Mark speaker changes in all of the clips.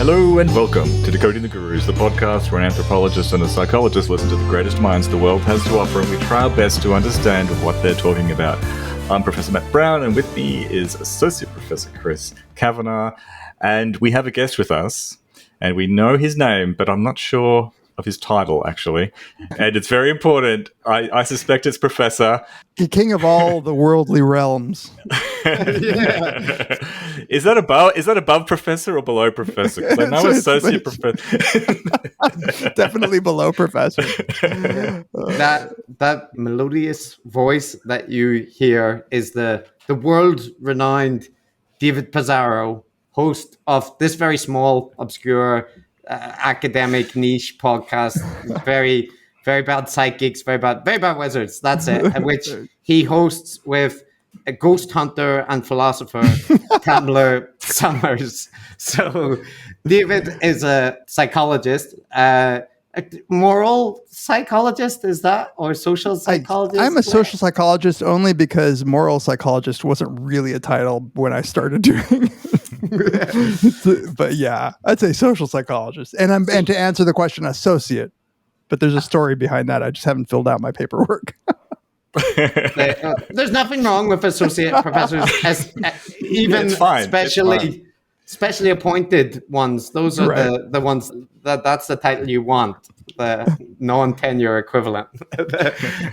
Speaker 1: Hello and welcome to Decoding the Gurus, the podcast where an anthropologist and a psychologist listen to the greatest minds the world has to offer, and we try our best to understand what they're talking about. I'm Professor Matt Brown, and with me is Associate Professor Chris Kavanagh, and we have a guest with us, and we know his name, but I'm not sure of his title, actually, and it's very important. I suspect it's Professor.
Speaker 2: The king of all the worldly realms.
Speaker 1: Yeah. Is that above Professor or below Professor? Because I know Associate Professor.
Speaker 2: Definitely below Professor.
Speaker 3: That melodious voice that you hear is the world-renowned David Pizarro, host of this very small, obscure, academic niche podcast. Very, very bad psychics, very bad wizards. That's it. Which he hosts with a ghost hunter and philosopher, Tamler Summers. So David is a psychologist, a moral psychologist, is that? Or social psychologist?
Speaker 2: I'm a social psychologist only because moral psychologist wasn't really a title when I started doing it. But yeah, I'd say social psychologist. And to answer the question, associate. But there's a story behind that. I just haven't filled out my paperwork.
Speaker 3: There's nothing wrong with associate professors, even specially appointed ones. Those are right. the ones that's the title you want, the non-tenure equivalent.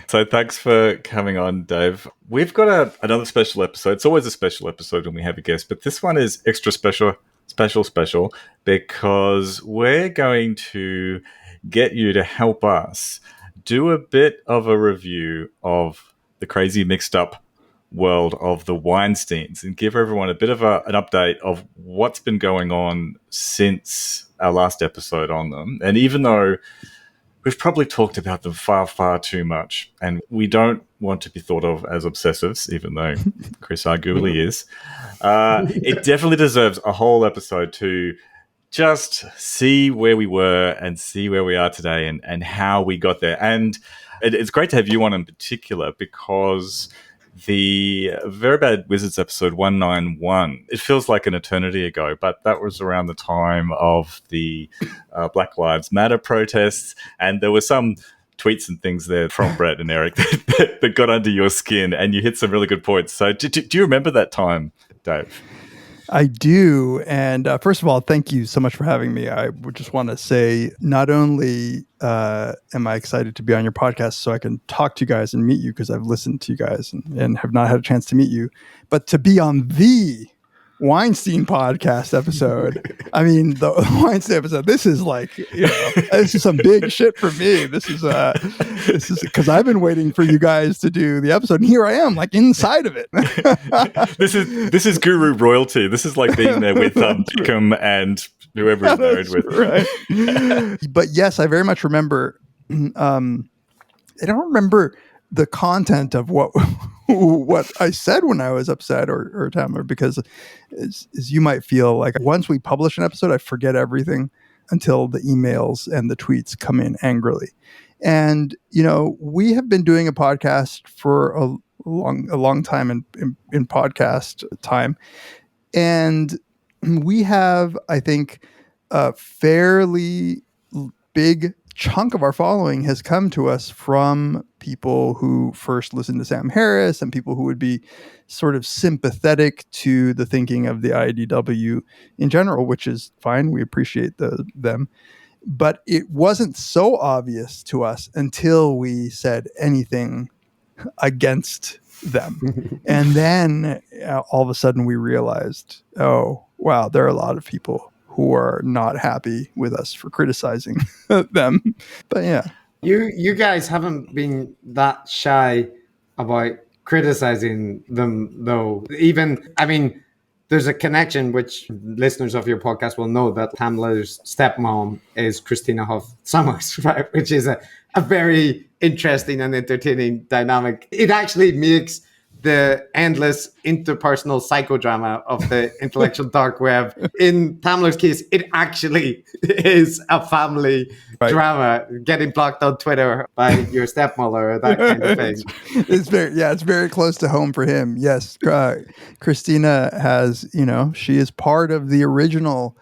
Speaker 1: So thanks for coming on, Dave. We've got another special episode. It's always a special episode when we have a guest, but this one is extra special because we're going to get you to help us do a bit of a review of the crazy mixed up world of the Weinsteins and give everyone a bit of an update of what's been going on since our last episode on them. And even though we've probably talked about them far, far too much, and we don't want to be thought of as obsessives, even though Chris arguably is, it definitely deserves a whole episode to just see where we were and see where we are today and how we got there. And it's great to have you on in particular because the Very Bad Wizards episode 191, it feels like an eternity ago, but that was around the time of the Black Lives Matter protests, and there were some tweets and things there from Bret and Eric that got under your skin, and you hit some really good points. So do you remember that time, Dave?
Speaker 2: I do. And first of all, thank you so much for having me. I would just want to say, not only am I excited to be on your podcast so I can talk to you guys and meet you because I've listened to you guys and have not had a chance to meet you, but to be on the Weinstein podcast episode. I mean, the Weinstein episode, this is like, this is some big shit for me. This is because I've been waiting for you guys to do the episode, and here I am, like inside of it.
Speaker 1: This is guru royalty. This is like being there with Beckham and whoever he's married with.
Speaker 2: Right. But yes, I very much remember. I don't remember the content of what I said when I was upset or Tamler, because as you might feel like once we publish an episode, I forget everything until the emails and the tweets come in angrily. And, we have been doing a podcast for a long time in podcast time. And we have, I think, a fairly big chunk of our following has come to us from people who first listened to Sam Harris and people who would be sort of sympathetic to the thinking of the IDW in general, which is fine. We appreciate them. But it wasn't so obvious to us until we said anything against them. And then all of a sudden we realized, oh, wow, there are a lot of people who are not happy with us for criticizing them. But yeah.
Speaker 3: You guys haven't been that shy about criticizing them, though. There's a connection which listeners of your podcast will know that Tamler's stepmom is Christina Hoff Summers, right? Which is a very interesting and entertaining dynamic. It actually makes the endless interpersonal psychodrama of the intellectual dark web. In Tamler's case, it actually is a family drama, getting blocked on Twitter by your stepmother or that kind of thing.
Speaker 2: It's very close to home for him. Yes. Christina has, she is part of the original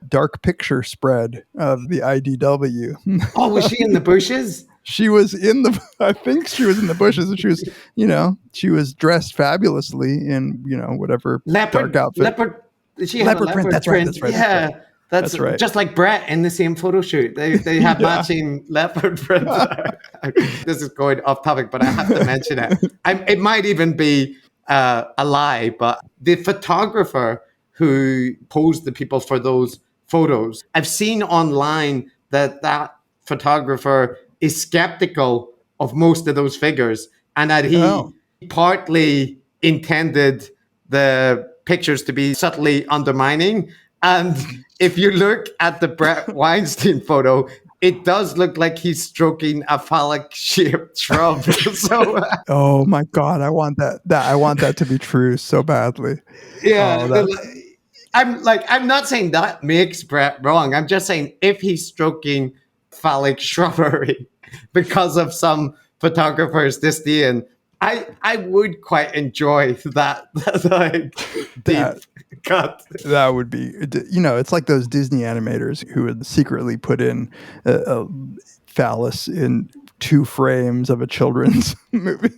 Speaker 2: dark picture spread of the IDW.
Speaker 3: Oh, was she in the bushes?
Speaker 2: She was I think she was in the bushes, and she was, she was dressed fabulously in, whatever dark outfit.
Speaker 3: Leopard. She had
Speaker 2: Leopard
Speaker 3: a
Speaker 2: print.
Speaker 3: leopard
Speaker 2: That's right.
Speaker 3: print.
Speaker 2: That's right.
Speaker 3: Yeah. That's
Speaker 2: right.
Speaker 3: Just like Bret in the same photo shoot. They have matching leopard print. This is going off topic, but I have to mention it. It might even be a lie, but the photographer who posed the people for those photos, I've seen online that photographer is skeptical of most of those figures, and that he partly intended the pictures to be subtly undermining. And if you look at the Bret Weinstein photo, it does look like he's stroking a phallic-shaped shrub. So,
Speaker 2: oh my God, I want that. I want that to be true so badly.
Speaker 3: Yeah, I'm not saying that makes Bret wrong. I'm just saying if he's stroking phallic shrubbery because of some photographer's disdain, I would quite enjoy that deep cut.
Speaker 2: That would be, it's like those Disney animators who would secretly put in a phallus in 2 frames of a children's movie.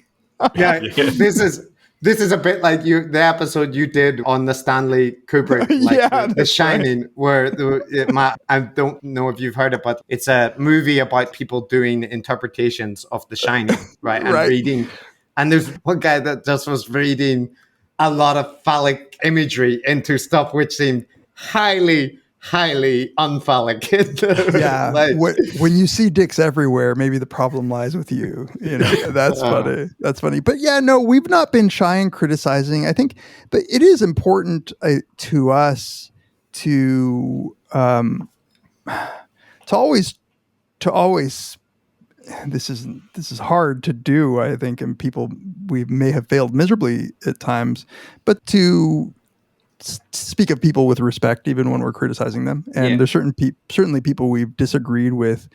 Speaker 3: Yeah, this is a bit like the episode you did on the Stanley Kubrick, The Shining, right. Where I don't know if you've heard it, but it's a movie about people doing interpretations of The Shining, right? And reading. And there's one guy that just was reading a lot of phallic imagery into stuff which seemed highly, highly unphallic.
Speaker 2: Yeah. When you see dicks everywhere, maybe the problem lies with you. That's funny. That's funny. But yeah, no, we've not been shy in criticizing. I think, but it is important to us to always. This is hard to do, I think, and we may have failed miserably at times, but to speak of people with respect, even when we're criticizing them. And there's certainly people we've disagreed with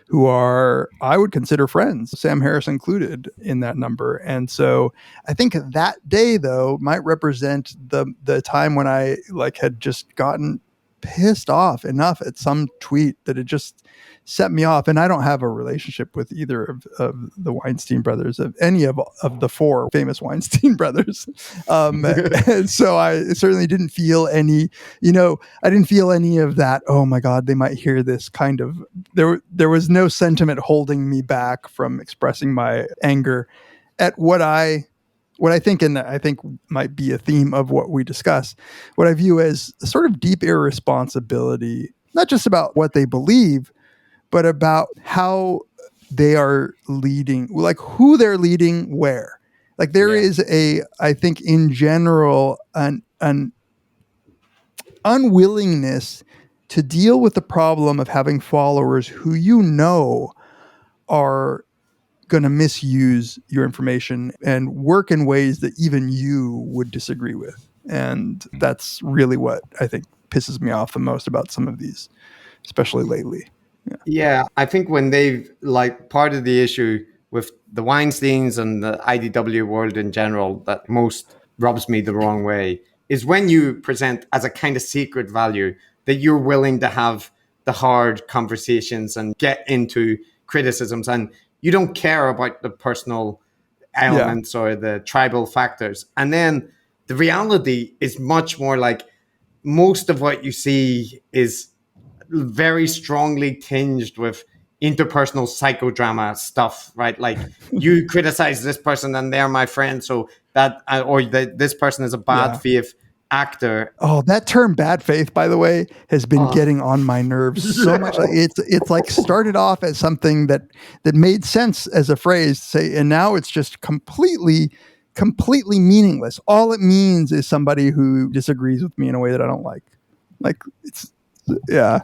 Speaker 2: who are, I would consider friends, Sam Harris included in that number. And so I think that day, though, might represent the time when I had just gotten pissed off enough at some tweet that it just set me off. And I don't have a relationship with either of the Weinstein brothers, of any of the 4 famous Weinstein brothers. And so I certainly didn't feel any, I didn't feel any of that. Oh my God, they might hear this kind of, there was no sentiment holding me back from expressing my anger at what I think, and I think might be a theme of what we discuss, what I view as a sort of deep irresponsibility, not just about what they believe, but about how they are leading, like who they're leading where. Like there is I think in general, an unwillingness to deal with the problem of having followers who are going to misuse your information and work in ways that even you would disagree with. And that's really what I think pisses me off the most about some of these, especially lately.
Speaker 3: Yeah, I think when they've part of the issue with the Weinsteins and the IDW world in general that most rubs me the wrong way is when you present as a kind of secret value that you're willing to have the hard conversations and get into criticisms, and you don't care about the personal elements or the tribal factors. And then the reality is much more like most of what you see is very strongly tinged with interpersonal psychodrama stuff, right? Like you criticize this person and they're my friend, so that this person is a bad faith actor.
Speaker 2: Oh, that term "bad faith," by the way, has been getting on my nerves so much. It's like started off as something that made sense as a phrase to say, and now it's just completely meaningless. All it means is somebody who disagrees with me in a way that I don't like. Like it's. Yeah.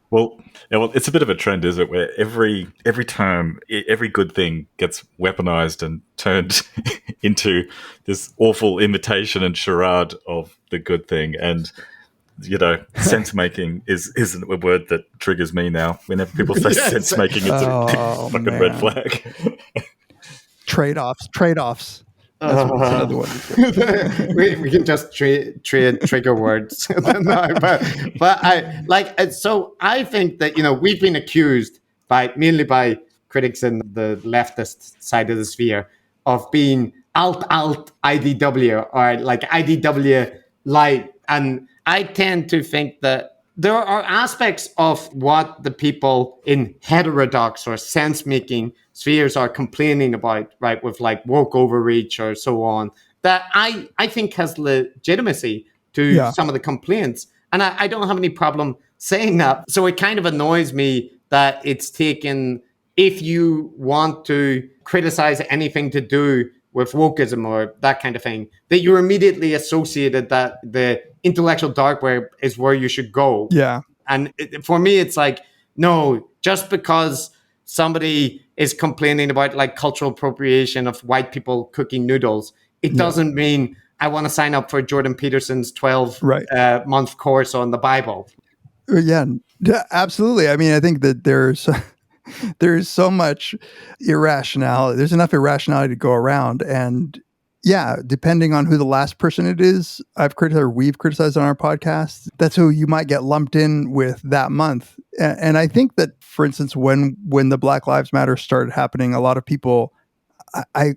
Speaker 1: Well, it's a bit of a trend, is it? Where every time, every good thing gets weaponized and turned into this awful imitation and charade of the good thing. And, sense making isn't a word that triggers me now. Whenever people say sense making, it's a fucking red flag.
Speaker 2: Trade-offs. That's another one.
Speaker 3: we can just trade trigger words. No, but so I think that, we've been accused mainly by critics in the leftist side of the sphere of being alt IDW, or like IDW light. And I tend to think that there are aspects of what the people in heterodox or sense-making spheres are complaining about, right, with like woke overreach or so on, that I think has legitimacy to some of the complaints. And I don't have any problem saying that. So it kind of annoys me that it's taken, if you want to criticize anything to do with wokeism or that kind of thing, that you're immediately associated that the intellectual dark web is where you should go.
Speaker 2: Yeah.
Speaker 3: And for me, it's like, no, just because somebody is complaining about like cultural appropriation of white people cooking noodles, it doesn't mean I want to sign up for Jordan Peterson's 12-month course on the Bible.
Speaker 2: Yeah, absolutely. I mean, I think that there's so much irrationality. There's enough irrationality to go around. And yeah, depending on who the last person it is we've criticized on our podcast, that's who you might get lumped in with that month. And I think that, for instance, when the Black Lives Matter started happening, a lot of people, I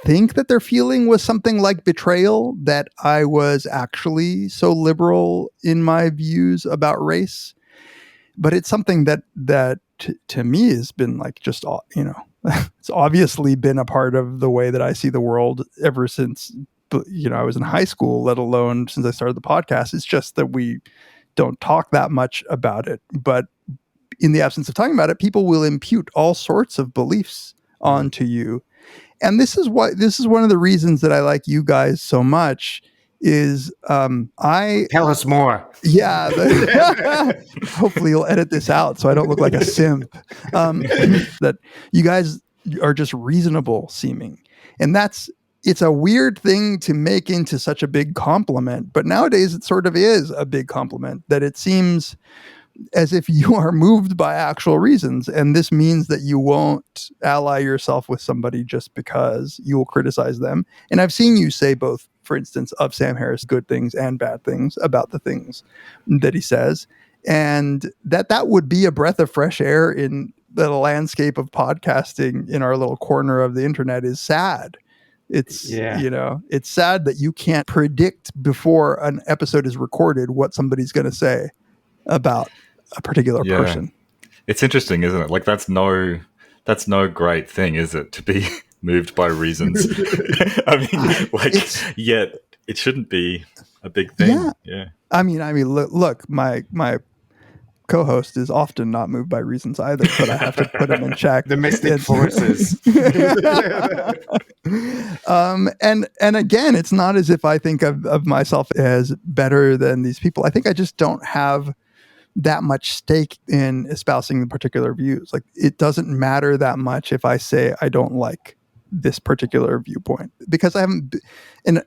Speaker 2: think that their feeling was something like betrayal, that I was actually so liberal in my views about race. But it's something that to me has been like just, it's obviously been a part of the way that I see the world ever since, I was in high school, let alone since I started the podcast. It's just that we don't talk that much about it. But in the absence of talking about it, people will impute all sorts of beliefs onto you. And this is one of the reasons that I like you guys so much is
Speaker 3: Tell us more.
Speaker 2: Yeah. Hopefully you'll edit this out so I don't look like a simp. That you guys are just reasonable seeming. And it's a weird thing to make into such a big compliment, but nowadays it sort of is a big compliment, that it seems as if you are moved by actual reasons. And this means that you won't ally yourself with somebody just because you will criticize them. And I've seen you say both, for instance, of Sam Harris, good things and bad things about the things that he says. And that would be a breath of fresh air in the landscape of podcasting in our little corner of the internet is sad. It's, it's sad that you can't predict before an episode is recorded what somebody's going to say about a particular person.
Speaker 1: It's interesting, isn't it? Like that's no great thing, is it? To be moved by reasons. I mean, yet it shouldn't be a big thing. Yeah.
Speaker 2: I mean, look, my co-host is often not moved by reasons either, but I have to put him in check.
Speaker 3: The mystic forces.
Speaker 2: And again, it's not as if I think of myself as better than these people. I think I just don't have that much stake in espousing the particular views. Like, it doesn't matter that much if I say I don't like this particular viewpoint, because I haven't. And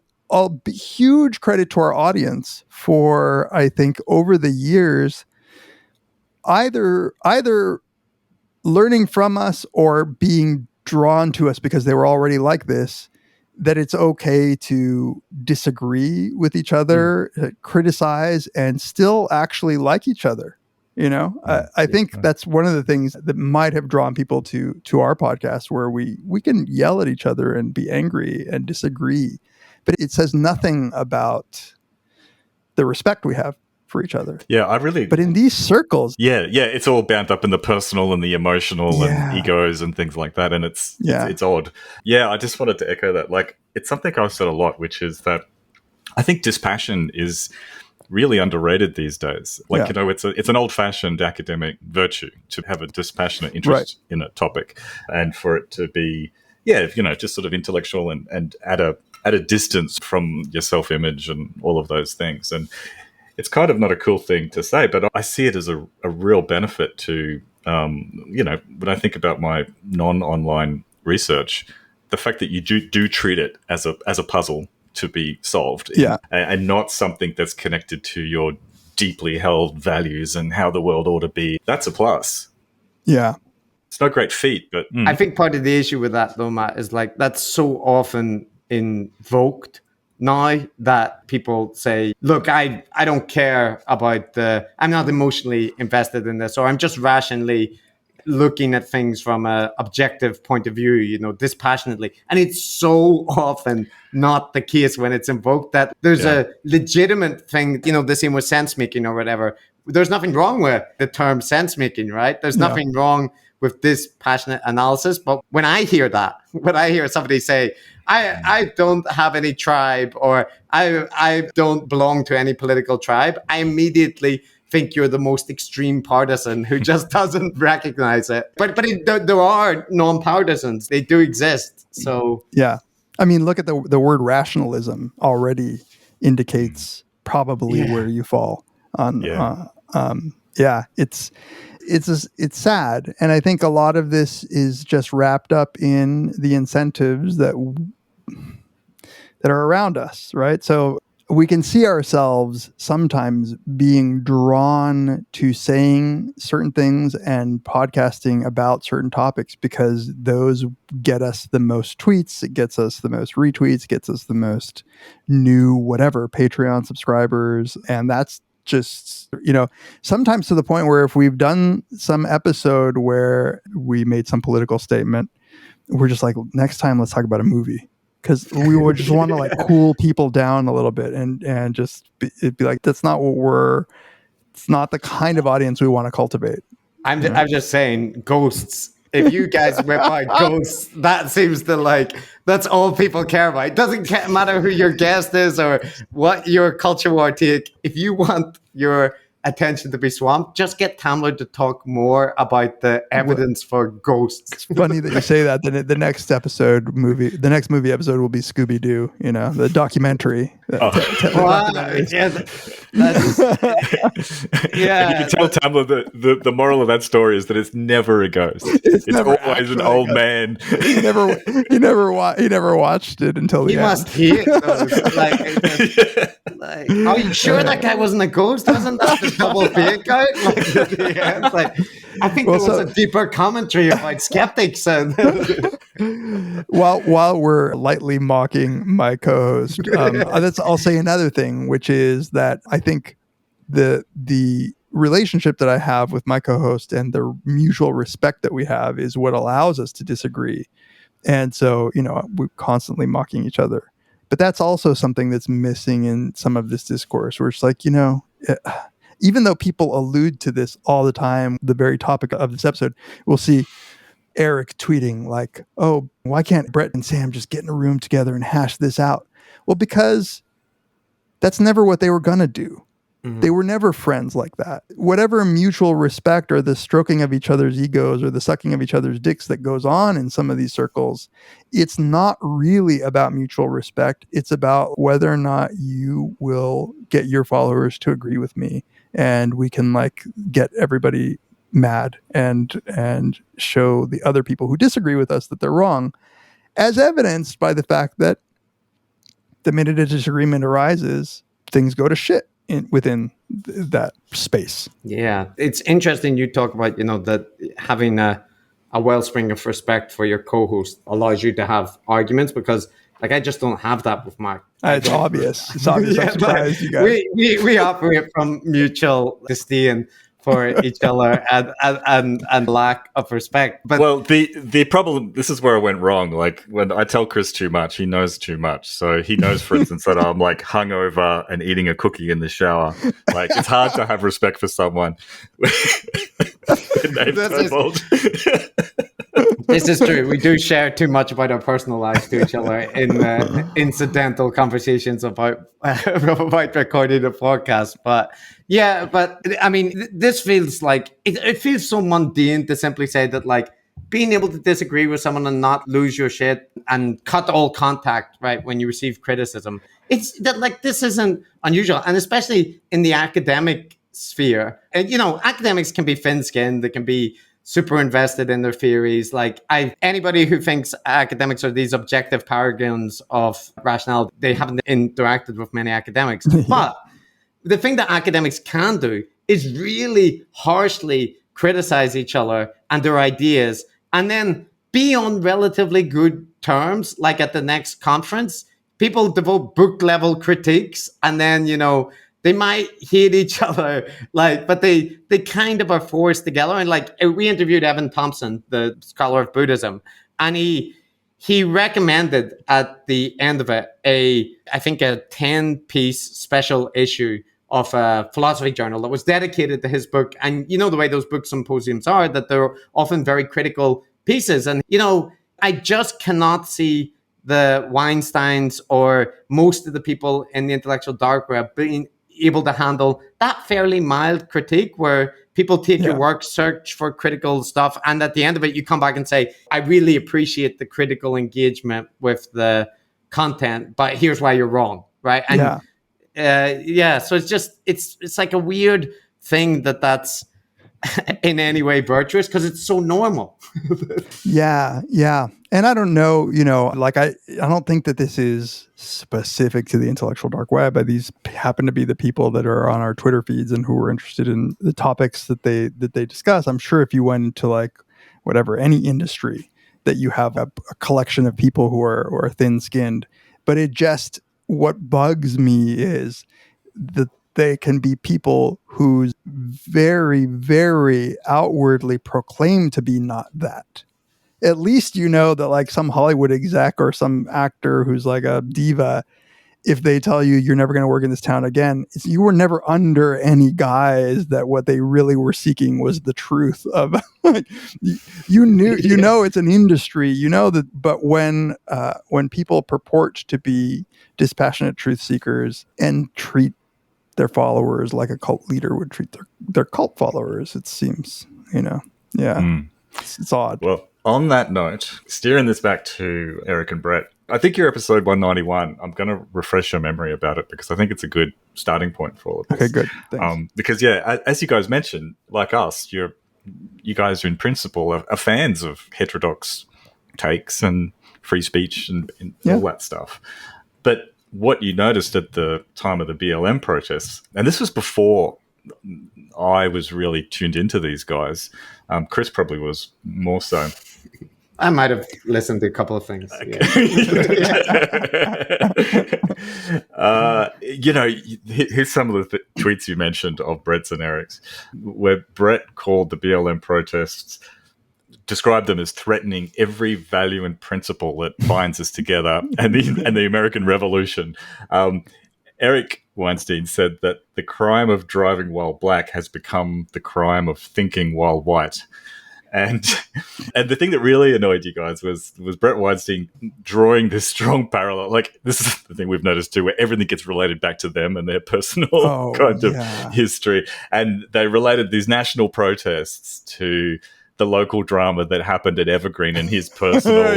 Speaker 2: huge credit to our audience for, I think, over the years, either learning from us or being drawn to us because they were already like this, that it's okay to disagree with each other, criticize, and still actually like each other. I think that's one of the things that might have drawn people to our podcast, where we can yell at each other and be angry and disagree, but it says nothing about the respect we have for each other. But in these circles,
Speaker 1: it's all bound up in the personal and the emotional and egos and things like that, and it's odd. I just wanted to echo that. Like, it's something I've said a lot, which is that I think dispassion is really underrated these days. Like, it's an old-fashioned academic virtue to have a dispassionate interest in a topic, and for it to be just sort of intellectual and at a distance from your self-image and all of those things. And it's kind of not a cool thing to say, but I see it as a real benefit to, when I think about my non-online research, the fact that you do treat it as a puzzle to be solved, and not something that's connected to your deeply held values and how the world ought to be. That's a plus.
Speaker 2: Yeah.
Speaker 1: It's no great feat, but
Speaker 3: I think part of the issue with that, though, Matt, is like that's so often invoked now, that people say, look, I don't care about I'm not emotionally invested in this, or I'm just rationally looking at things from an objective point of view, dispassionately. And it's so often not the case when it's invoked, that there's a legitimate thing, the same with sense making or whatever. There's nothing wrong with the term sense making, right? There's nothing wrong with this passionate analysis. But when I hear somebody say, I don't have any tribe, or I don't belong to any political tribe, I immediately think you're the most extreme partisan who just doesn't recognize it. But there are non-partisans. They do exist. So
Speaker 2: yeah, I mean, look at the word rationalism already indicates probably where you fall on. It's sad, and I think a lot of this is just wrapped up in the incentives that are around us, right? So we can see ourselves sometimes being drawn to saying certain things and podcasting about certain topics because those get us the most tweets, it gets us the most retweets, gets us the most new whatever Patreon subscribers, and that's just, sometimes to the point where if we've done some episode where we made some political statement, we're just like, next time let's talk about a movie. Because we would just want to like cool people down a little bit and just it'd be like, that's not it's not the kind of audience we want to cultivate.
Speaker 3: I'm just saying, ghosts. If you guys whip out ghosts, that seems to that's all people care about. It doesn't matter who your guest is or what your culture war take. If you want your attention to be swamped, just get Tamler to talk more about the evidence for ghosts.
Speaker 2: It's funny that you say that. The next movie episode will be Scooby-Doo, the documentary.
Speaker 1: Yeah. And you can tell Tamler the moral of that story is that it's never a ghost. It's always an old man.
Speaker 2: He never watched it until the
Speaker 3: end.
Speaker 2: He
Speaker 3: must hate those. Are you sure that guy wasn't a ghost? Wasn't that the double fake out? I think there was a deeper commentary about skeptics.
Speaker 2: While we're lightly mocking my co-host, I'll say another thing, which is that I think the relationship that I have with my co-host and the mutual respect that we have is what allows us to disagree. And so, we're constantly mocking each other. But that's also something that's missing in some of this discourse, where it's like, even though people allude to this all the time, the very topic of this episode, we'll see Eric tweeting like, oh, why can't Bret and Sam just get in a room together and hash this out? Well, because that's never what they were going to do. Mm-hmm. They were never friends like that. Whatever mutual respect or the stroking of each other's egos or the sucking of each other's dicks that goes on in some of these circles, it's not really about mutual respect. It's about whether or not you will get your followers to agree with me, and we can get everybody mad and show the other people who disagree with us that they're wrong, as evidenced by the fact that the minute a disagreement arises, things go to shit within that space.
Speaker 3: Yeah, it's interesting you talk about, that having a wellspring of respect for your co-host allows you to have arguments, because I just don't have that with Mark.
Speaker 2: It's obvious. It's obvious. I'm surprised you guys.
Speaker 3: We operate from mutual disdain for each other and lack of respect. But
Speaker 1: the problem, this is where I went wrong. When I tell Chris too much, he knows too much. So he knows, for instance, that I'm hungover and eating a cookie in the shower. It's hard to have respect for someone.
Speaker 3: This is true. We do share too much about our personal lives to each other in incidental conversations about recording a podcast. But I mean, this feels like it feels so mundane to simply say that being able to disagree with someone and not lose your shit and cut all contact right when you receive criticism. It's that this isn't unusual, and especially in the academic sphere. And academics can be thin-skinned. They can be super invested in their theories. Anybody who thinks academics are these objective paragons of rationality, they haven't interacted with many academics. But the thing that academics can do is really harshly criticize each other and their ideas, and then be on relatively good terms, like at the next conference, people devote book level critiques, and then they might hate each other, like, but they kind of are forced together. And like, we interviewed Evan Thompson, the scholar of Buddhism, and he recommended at the end of it I think a 10-piece special issue of a philosophy journal that was dedicated to his book. And the way those book symposiums are, that they're often very critical pieces. And I just cannot see the Weinsteins or most of the people in the intellectual dark web being able to handle that fairly mild critique where people take your work, search for critical stuff, and at the end of it, you come back and say, I really appreciate the critical engagement with the content, but here's why you're wrong, right? And so it's like a weird thing that's in any way virtuous because it's so normal.
Speaker 2: Yeah. And I don't know, like I don't think that this is specific to the intellectual dark web, but these happen to be the people that are on our Twitter feeds and who are interested in the topics that they discuss. I'm sure if you went into like whatever, any industry, that you have a collection of people who are thin-skinned. But what bugs me is that they can be people who's very, very outwardly proclaim to be not that. At least that like some Hollywood exec or some actor who's like a diva, if they tell you you're never going to work in this town again, you were never under any guise that what they really were seeking was the truth of you knew, it's an industry, that, but when people purport to be dispassionate truth seekers and treat their followers like a cult leader would treat their cult followers, it seems, it's odd.
Speaker 1: Well, on that note, steering this back to Eric and Bret, I think you're episode 191. I'm going to refresh your memory about it because I think it's a good starting point for all of this.
Speaker 2: Okay, good. Thanks.
Speaker 1: Because, as you guys mentioned, like us, you guys in principle are fans of heterodox takes and free speech and all that stuff. But what you noticed at the time of the BLM protests, and this was before I was really tuned into these guys. Chris probably was more so.
Speaker 3: I might have listened to a couple of things.
Speaker 1: Okay. Here's some of the tweets you mentioned of Bret's and Eric's, where Bret called the BLM protests, described them as threatening every value and principle that binds us together and the American Revolution. Eric Weinstein said that the crime of driving while black has become the crime of thinking while white. And the thing that really annoyed you guys was Bret Weinstein drawing this strong parallel. Like, this is the thing we've noticed too, where everything gets related back to them and their personal kind of history. And they related these national protests to the local drama that happened at Evergreen and his personal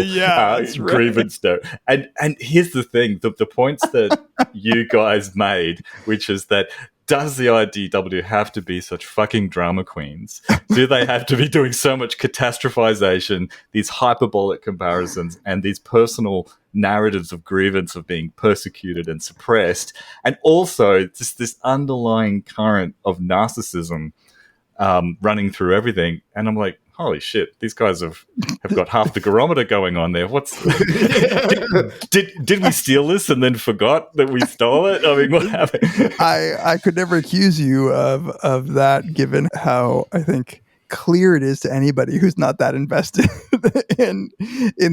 Speaker 1: grievance there. And here's the thing, the points that you guys made, which is that, does the IDW have to be such fucking drama queens? Do they have to be doing so much catastrophization, these hyperbolic comparisons, and these personal narratives of grievance of being persecuted and suppressed? And also just this underlying current of narcissism running through everything. And I'm like, holy shit, these guys have got half the garometer going on there. Did we steal this and then forgot that we stole it? I mean, what happened?
Speaker 2: I could never accuse you of that, given how I think clear it is to anybody who's not that invested in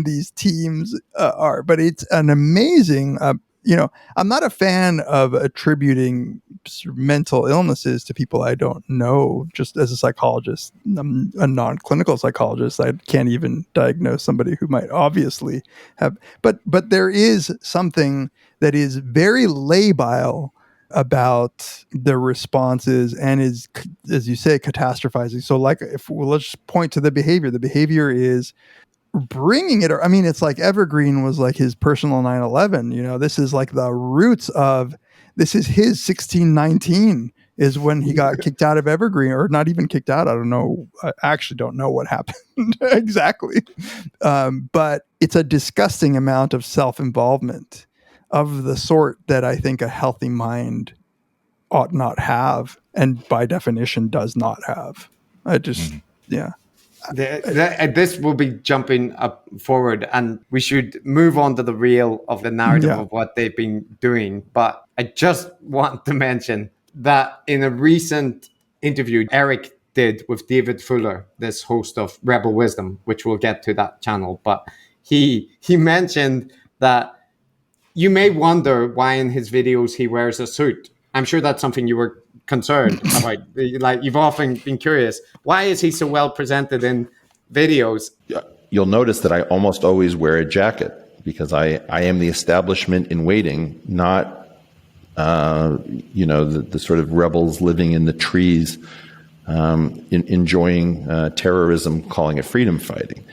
Speaker 2: these teams are. But it's an amazing. I'm not a fan of attributing mental illnesses to people I don't know. Just as a psychologist, I'm a non-clinical psychologist. I can't even diagnose somebody who might obviously have. But there is something that is very labile about the responses and is, as you say, catastrophizing. So, like, let's just point to the behavior. The behavior is bringing it. I mean, it's like Evergreen was like his personal 9/11. This is like the roots of, this is his 1619 is when he got kicked out of Evergreen, or not even kicked out. I don't know. I actually don't know what happened exactly. But it's a disgusting amount of self-involvement of the sort that I think a healthy mind ought not have, and by definition does not have. I just,
Speaker 3: This will be jumping up forward, and we should move on to the real of the narrative of what they've been doing. But I just want to mention that in a recent interview Eric did with David Fuller, this host of Rebel Wisdom, which we'll get to that channel, but he mentioned that you may wonder why in his videos he wears a suit. I'm sure that's something you were concerned about. Like, you've often been curious, why is he so well presented in videos?
Speaker 4: You'll notice that I almost always wear a jacket because I am the establishment in waiting, not the sort of rebels living in the trees, enjoying terrorism, calling it freedom fighting.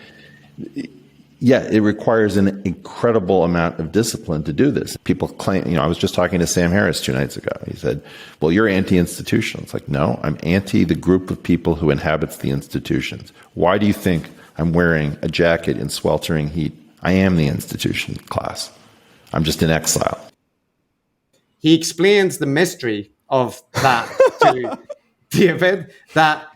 Speaker 4: Yeah, it requires an incredible amount of discipline to do this. People claim, I was just talking to Sam Harris 2 nights ago. He said, well, you're anti-institutional. It's like, no, I'm anti the group of people who inhabits the institutions. Why do you think I'm wearing a jacket in sweltering heat? I am the institution class. I'm just in exile.
Speaker 3: He explains the mystery of that to David, that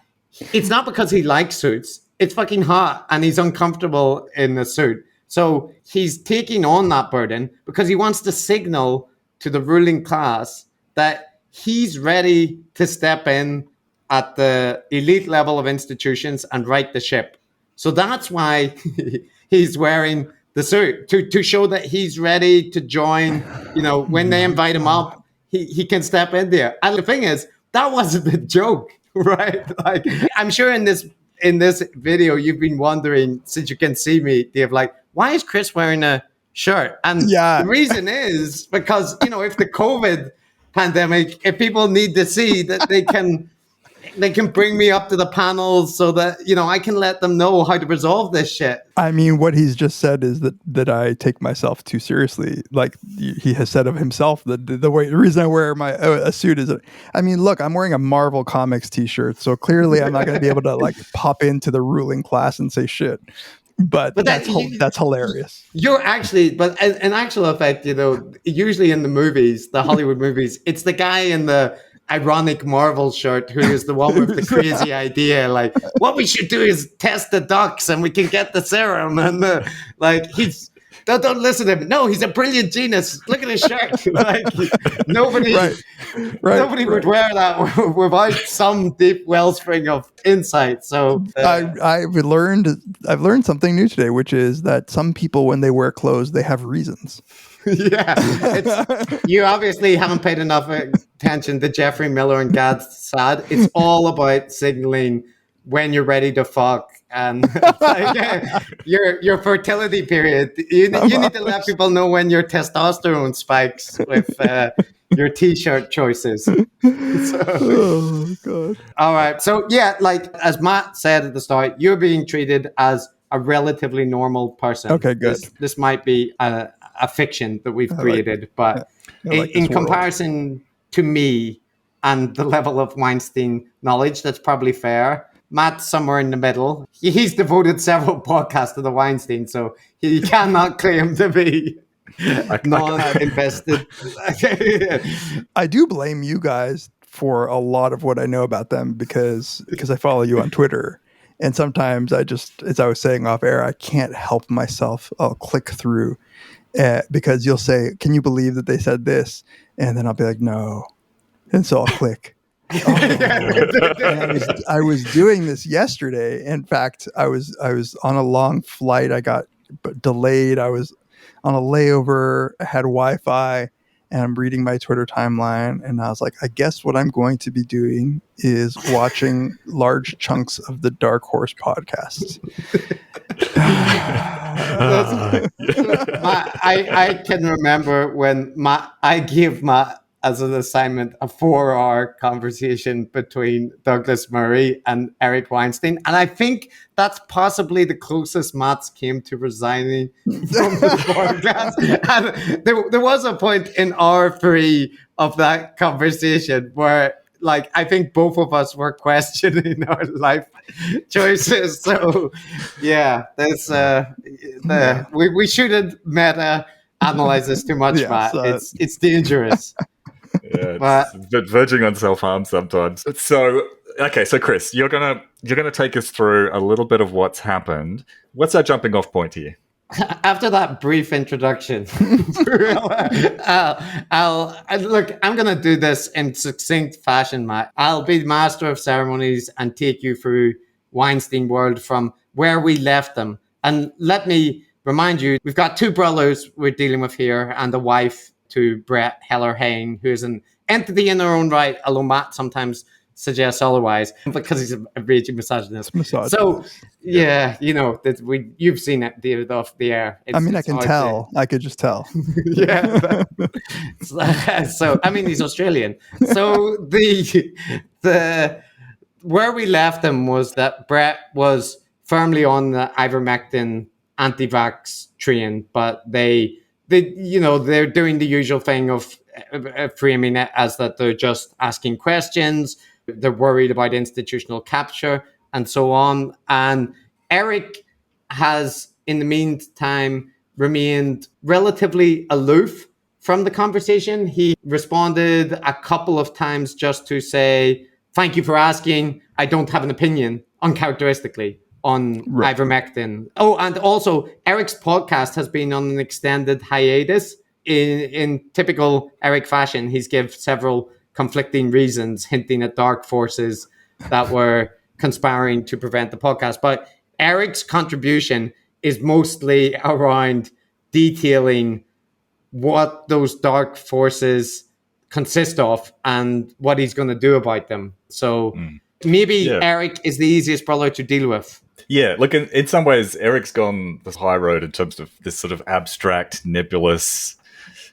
Speaker 3: it's not because he likes suits. It's fucking hot and he's uncomfortable in the suit. So he's taking on that burden because he wants to signal to the ruling class that he's ready to step in at the elite level of institutions and right the ship. So that's why he's wearing the suit, to show that he's ready to join. When they invite him up, he can step in there. And the thing is, that wasn't the joke, right? Like, I'm sure in this video, you've been wondering, since you can see me, Dave, like, why is Chris wearing a shirt? And the reason is because, if the COVID pandemic, if people need to see that they can bring me up to the panels so that, I can let them know how to resolve this shit.
Speaker 2: I mean, what he's just said is that I take myself too seriously. Like he has said of himself, that the reason I wear a suit is, look, I'm wearing a Marvel Comics t-shirt, so clearly I'm not going to be able to like pop into the ruling class and say shit. But that's hilarious.
Speaker 3: You're actually, but in actual effect, usually in the movies, the Hollywood movies, it's the guy in the ironic Marvel shirt who is the one with the crazy idea, like, what we should do is test the ducks and we can get the serum, and he's don't listen to him. No, he's a brilliant genius. Look at his shirt. Like, nobody would wear that without some deep wellspring of insight. So
Speaker 2: I've learned something new today, which is that some people, when they wear clothes, they have reasons.
Speaker 3: You obviously haven't paid enough attention to Jeffrey Miller and Gad Saad. It's all about signaling when you're ready to fuck and your fertility period. You need to let people know when your testosterone spikes with your t-shirt choices.
Speaker 2: Oh God!
Speaker 3: All right, so like as Matt said at the start, you're being treated as a relatively normal person.
Speaker 2: Okay, good.
Speaker 3: This might be a fiction that we've created, but in comparison to me and the level of Weinstein knowledge, that's probably fair. Matt's somewhere in the middle. He's devoted several podcasts to the Weinstein, so he cannot claim to be non-invested.
Speaker 2: I do blame you guys for a lot of what I know about them because I follow you on Twitter. And sometimes I just, as I was saying off air, I can't help myself. I'll click through because you'll say, can you believe that they said this? And then I'll be like, no. And so I'll click. I was doing this yesterday. In fact, I was on a long flight. I got delayed. I was on a layover. I had Wi-Fi. And I'm reading my Twitter timeline, and I was like, I guess what I'm going to be doing is watching large chunks of the Dark Horse podcasts.
Speaker 3: I can remember when I gave Matt as an assignment a 4-hour conversation between Douglas Murray and Eric Weinstein. And I think that's possibly the closest Matt's came to resigning from the podcast. And there was a point in hour 3 of that conversation where, like, I think both of us were questioning our life choices. So, yeah, there's we shouldn't meta analyze this too much, Matt. It's dangerous.
Speaker 1: Yeah, it's verging on self-harm sometimes. So, okay, so Chris, you're gonna you're going to take us through a little bit of what's happened. What's our jumping off point here?
Speaker 3: After that brief introduction, look, I'm going to do this in succinct fashion, Matt. I'll be master of ceremonies and take you through Weinstein World from where we left them. And let me remind you, we've got two brothers we're dealing with here and a wife to Bret Heller-Hayne, who is an entity in their own right, although Matt sometimes suggests otherwise because he's a raging misogynist. So, yeah, you know, you've seen it, David, off the air.
Speaker 2: I mean, I can tell. I could just tell.
Speaker 3: Yeah. So, I mean, he's Australian. So the where we left him was that Bret was firmly on the ivermectin anti-vax train, but they're doing the usual thing of framing it as that they're just asking questions. They're worried about institutional capture and so on. And Eric has, in the meantime, remained relatively aloof from the conversation. He responded a couple of times just to say, thank you for asking. I don't have an opinion, uncharacteristically, on ivermectin. Oh, and also, Eric's podcast has been on an extended hiatus. In typical Eric fashion, he's given several conflicting reasons, hinting at dark forces that were conspiring to prevent the podcast. But Eric's contribution is mostly around detailing what those dark forces consist of and what he's going to do about them. So maybe Eric is the easiest brother to deal with.
Speaker 1: Yeah, look, in some ways, Eric's gone the high road in terms of this sort of abstract, nebulous,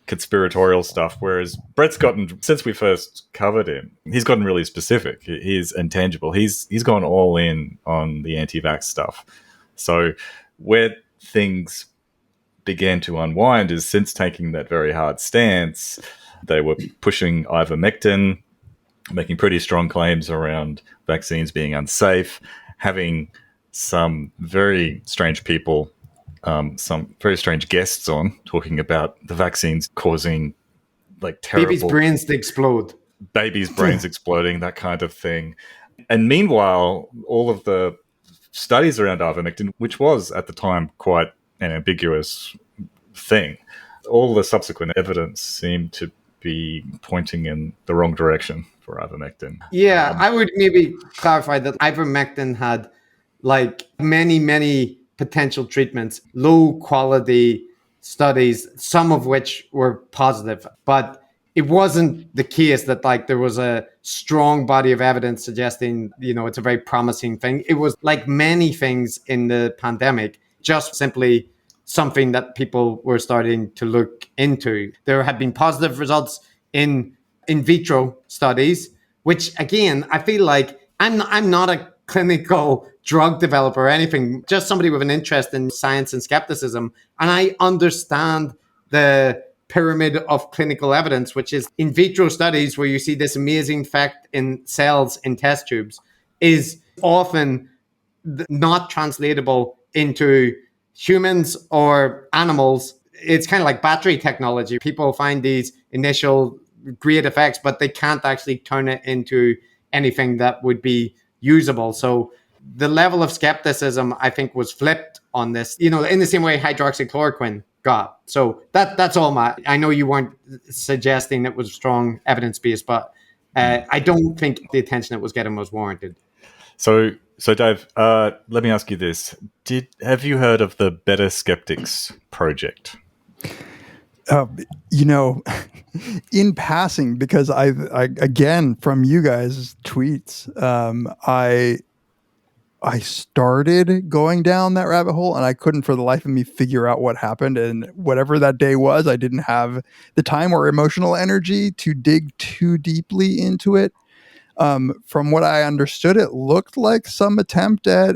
Speaker 1: conspiratorial stuff, whereas Bret's gotten, since we first covered him, he's gotten really specific. He's intangible. He's gone all in on the anti-vax stuff. So where things began to unwind is since taking that very hard stance, they were pushing ivermectin, making pretty strong claims around vaccines being unsafe, having some very strange people, some very strange guests on talking about the vaccines causing like terrible
Speaker 3: babies' brains to explode,
Speaker 1: exploding, that kind of thing. And meanwhile, all of the studies around ivermectin, which was at the time quite an ambiguous thing, all the subsequent evidence seemed to be pointing in the wrong direction for ivermectin.
Speaker 3: Yeah, I would maybe clarify that ivermectin had like many potential treatments, low quality studies, some of which were positive, but it wasn't the case that like there was a strong body of evidence suggesting, you know, it's a very promising thing. It was like many things in the pandemic, just simply something that people were starting to look into. There had been positive results in vitro studies, which again, I feel like I'm not a clinical drug developer or anything, just somebody with an interest in science and skepticism. And I understand the pyramid of clinical evidence, which is in vitro studies where you see this amazing effect in cells in test tubes, is often not translatable into humans or animals. It's kind of like battery technology. People find these initial great effects, but they can't actually turn it into anything that would be usable. So the level of skepticism, I think, was flipped on this, you know, in the same way hydroxychloroquine got. So that's all, Matt. I know you weren't suggesting it was strong evidence-based, but I don't think the attention it was getting was warranted.
Speaker 1: So Dave, let me ask you this. Have you heard of the Better Skeptics Project?
Speaker 2: You know, in passing, because I again, from you guys' tweets, I started going down that rabbit hole and I couldn't for the life of me figure out what happened. And whatever that day was, I didn't have the time or emotional energy to dig too deeply into it. From what I understood, it looked like some attempt at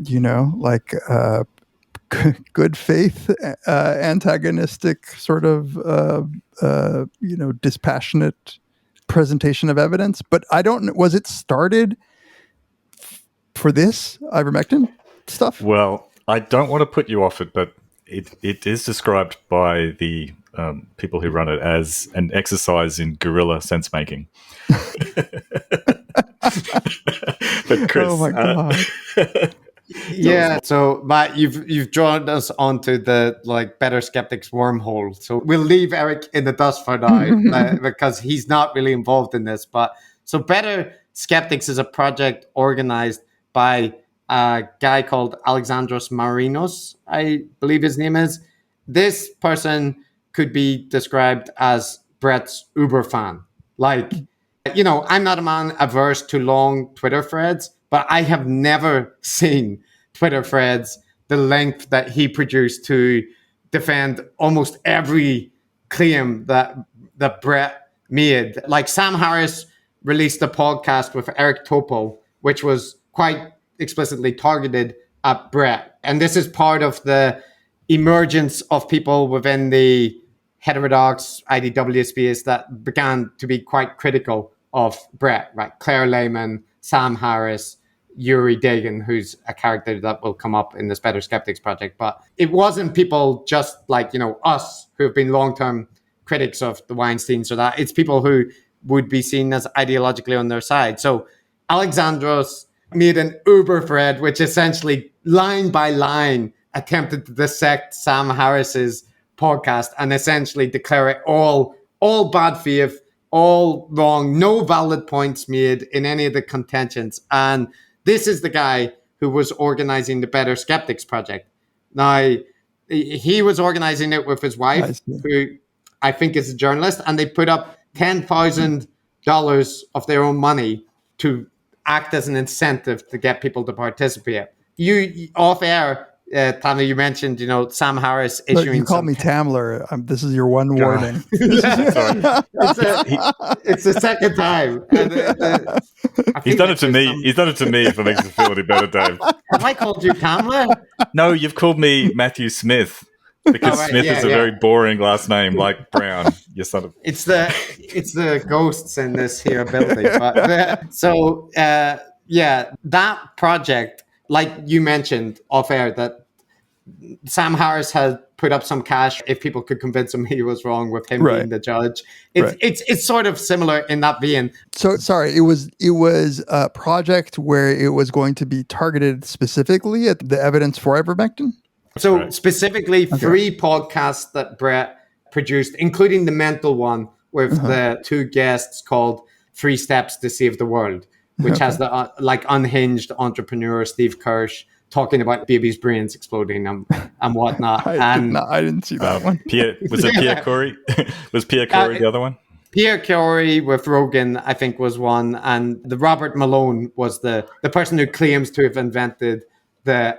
Speaker 2: you know, like good faith, antagonistic sort of, you know, dispassionate presentation of evidence. But I don't know, was it started for this ivermectin stuff?
Speaker 1: Well, I don't want to put you off it, but it is described by the people who run it as an exercise in guerrilla sense making. But Chris,
Speaker 2: Oh my God.
Speaker 3: Yeah, so Matt, you've drawn us onto the Better Skeptics wormhole. So we'll leave Eric in the dust for now because he's not really involved in this. But so Better Skeptics is a project organized by a guy called Alexandros Marinos, I believe his name is. This person could be described as Bret's Uber fan. I'm not a man averse to long Twitter threads, but I have never seen Twitter threads the length that he produced to defend almost every claim that Bret made. Like Sam Harris released a podcast with Eric Topol, which was quite explicitly targeted at Bret. And this is part of the emergence of people within the heterodox IDW space that began to be quite critical of Bret, right? Claire Lehman, Sam Harris, Yuri Dagan, who's a character that will come up in this Better Skeptics project. But it wasn't people just like, us who have been long-term critics of the Weinsteins or that. It's people who would be seen as ideologically on their side. So Alexandros made an Uber thread, which essentially line by line attempted to dissect Sam Harris's podcast and essentially declare it all bad faith, all wrong, no valid points made in any of the contentions. And this is the guy who was organizing the Better Skeptics project. Now, he was organizing it with his wife, who I think is a journalist, and they put up $10,000 of their own money to act as an incentive to get people to participate. You off air, Tamler, you mentioned, Sam Harris issuing.
Speaker 2: Look, you called me Tamler. This is your one warning.
Speaker 3: It's the second time.
Speaker 1: He's done it to me. He's done it to me. If it makes you feel any better, Dave.
Speaker 3: Have I called you Tamler?
Speaker 1: No, you've called me Matthew Smith because Smith is a very boring last name, like Brown. You son of.
Speaker 3: It's the ghosts in this here building. But that project, like you mentioned off air, that Sam Harris had put up some cash if people could convince him he was wrong with him being the judge. It's sort of similar in that vein.
Speaker 2: So sorry, it was a project where it was going to be targeted specifically at the evidence for ivermectin?
Speaker 3: So specifically 3 podcasts that Bret produced, including the mental one with the 2 guests called 3 Steps to Save the World, which has the unhinged entrepreneur Steve Kirsch talking about babies' brains exploding and whatnot.
Speaker 2: I didn't see that one.
Speaker 1: Pierre Corey? Was Pierre Corey the other one?
Speaker 3: Pierre Corey with Rogan, I think, was one. And the Robert Malone was the person who claims to have invented the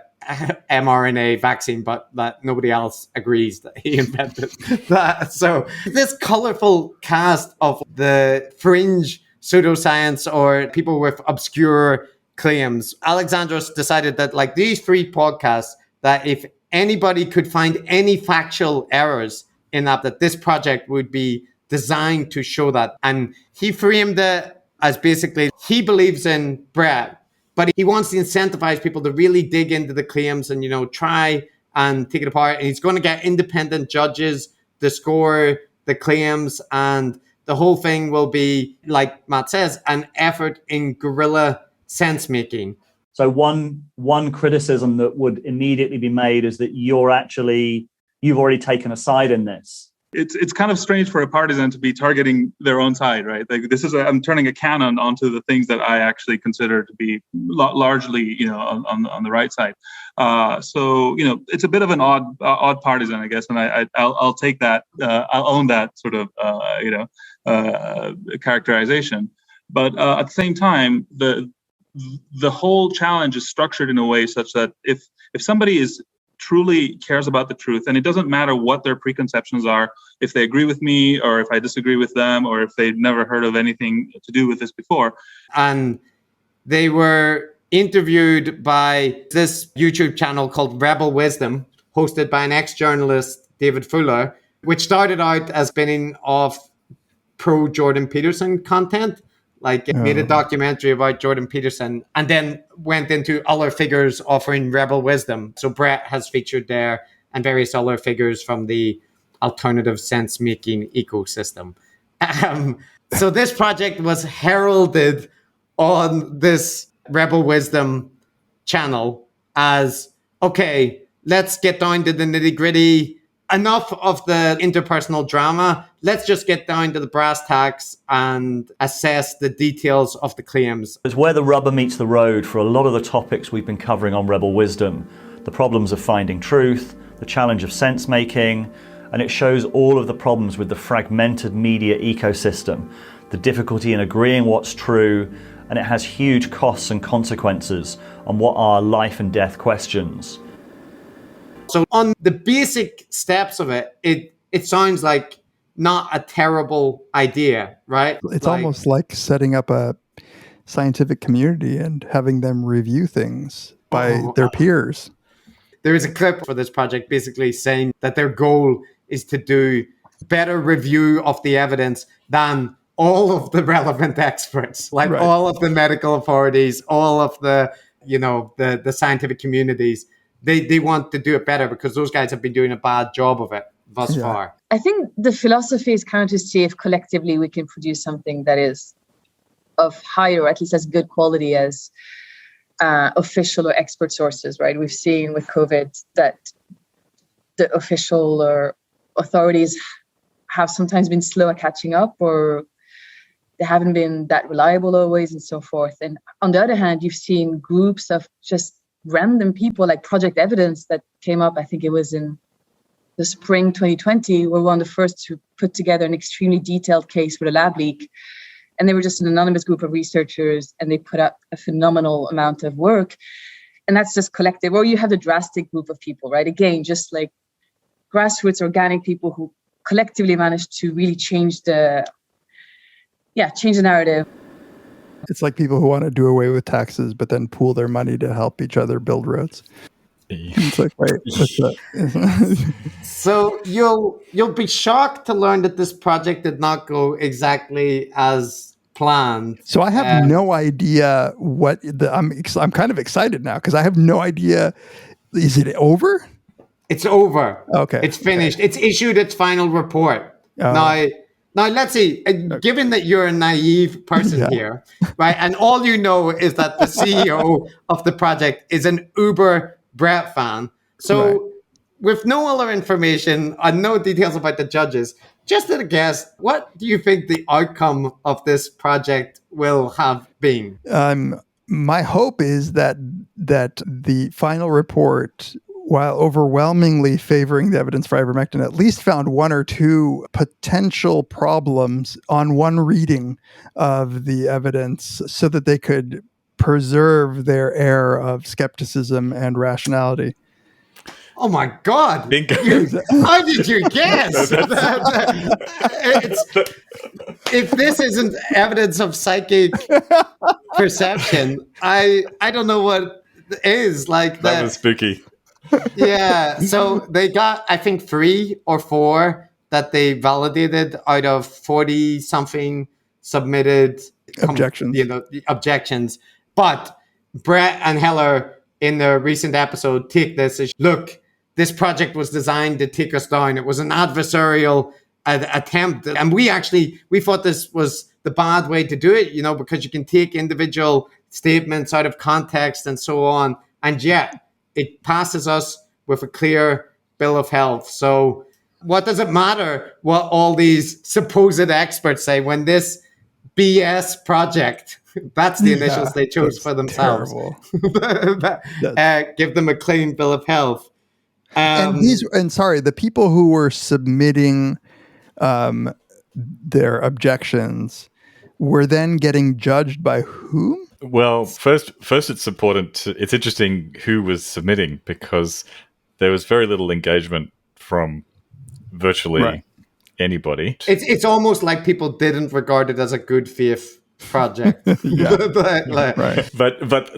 Speaker 3: mRNA vaccine, but that nobody else agrees that he invented that. So this colorful cast of the fringe pseudoscience or people with obscure claims, Alexandros decided that these 3 podcasts, that if anybody could find any factual errors in that this project would be designed to show that. And he framed it as basically he believes in Bret, but he wants to incentivize people to really dig into the claims and, try and take it apart. And he's going to get independent judges to score the claims. And the whole thing will be, like Matt says, an effort in guerrilla sense making.
Speaker 5: So one criticism that would immediately be made is that you've already taken a side in this.
Speaker 6: It's kind of strange for a partisan to be targeting their own side, right? I'm turning a cannon onto the things that I actually consider to be largely, on the right side. So it's a bit of an odd partisan, I guess, and I'll take that. I'll own that sort of characterization. But at the same time, the whole challenge is structured in a way such that if somebody truly cares about the truth, and it doesn't matter what their preconceptions are, if they agree with me or if I disagree with them or if they've never heard of anything to do with this before.
Speaker 3: And they were interviewed by this YouTube channel called Rebel Wisdom, hosted by an ex-journalist, David Fuller, which started out as spinning off pro-Jordan Peterson content. It made a documentary about Jordan Peterson and then went into other figures offering rebel wisdom. So Bret has featured there and various other figures from the alternative sense-making ecosystem. So this project was heralded on this Rebel Wisdom channel as, okay, let's get down to the nitty gritty. Enough of the interpersonal drama. Let's just get down to the brass tacks and assess the details of the claims.
Speaker 5: It's where the rubber meets the road for a lot of the topics we've been covering on Rebel Wisdom. The problems of finding truth, the challenge of sense making, and it shows all of the problems with the fragmented media ecosystem, the difficulty in agreeing what's true, and it has huge costs and consequences on what are life and death questions.
Speaker 3: So on the basic steps of it, it sounds like not a terrible idea, right?
Speaker 2: It's almost like setting up a scientific community and having them review things by their peers.
Speaker 3: There is a clip for this project basically saying that their goal is to do better review of the evidence than all of the relevant experts, like all of the medical authorities, all of the, the scientific communities. They want to do it better because those guys have been doing a bad job of it thus far.
Speaker 7: I think the philosophy is kind of to see if collectively we can produce something that is of higher, or at least as good quality as official or expert sources, right? We've seen with COVID that the official or authorities have sometimes been slow at catching up, or they haven't been that reliable always, and so forth. And on the other hand, you've seen groups of just random people like Project Evidence that came up, I think it was in the spring 2020, were one of the first to put together an extremely detailed case with a lab leak. And they were just an anonymous group of researchers, and they put up a phenomenal amount of work. And that's just collective. Or you have the drastic group of people, right? Again, just like grassroots organic people who collectively managed to really change the narrative.
Speaker 2: It's like people who want to do away with taxes, but then pool their money to help each other build roads. It's like, wait, what's that?
Speaker 3: So you'll be shocked to learn that this project did not go exactly as planned.
Speaker 2: So I have no idea what I'm kind of excited now because I have no idea. Is it over?
Speaker 3: It's over.
Speaker 2: Okay.
Speaker 3: It's finished. Okay. It's issued its final report. Now let's see, given that you're a naive person here, right? And all you know is that the CEO of the project is an uber Bret fan. So with no other information and no details about the judges, just at a guess, what do you think the outcome of this project will have been?
Speaker 2: My hope is that the final report, while overwhelmingly favoring the evidence for ivermectin, at least found one or two potential problems on one reading of the evidence so that they could preserve their air of skepticism and rationality.
Speaker 3: Oh my God.
Speaker 1: Bingo.
Speaker 3: How did you guess? If this isn't evidence of psychic perception, I don't know what is. Like
Speaker 1: that was spooky.
Speaker 3: Yeah, so they got, I think, 3 or 4 that they validated out of 40 something submitted objections. But Bret and Heller in their recent episode take this as, look, this project was designed to take us down. It was an adversarial attempt. And we thought this was the bad way to do it, because you can take individual statements out of context and so on. And yet it passes us with a clear bill of health. So what does it matter what all these supposed experts say when this BS project, that's the initials they chose for themselves, give them a clean bill of health.
Speaker 2: The people who were submitting their objections were then getting judged by whom?
Speaker 1: Well, first, it's important. It's interesting who was submitting because there was very little engagement from virtually anybody.
Speaker 3: It's almost like people didn't regard it as a good faith project.
Speaker 1: But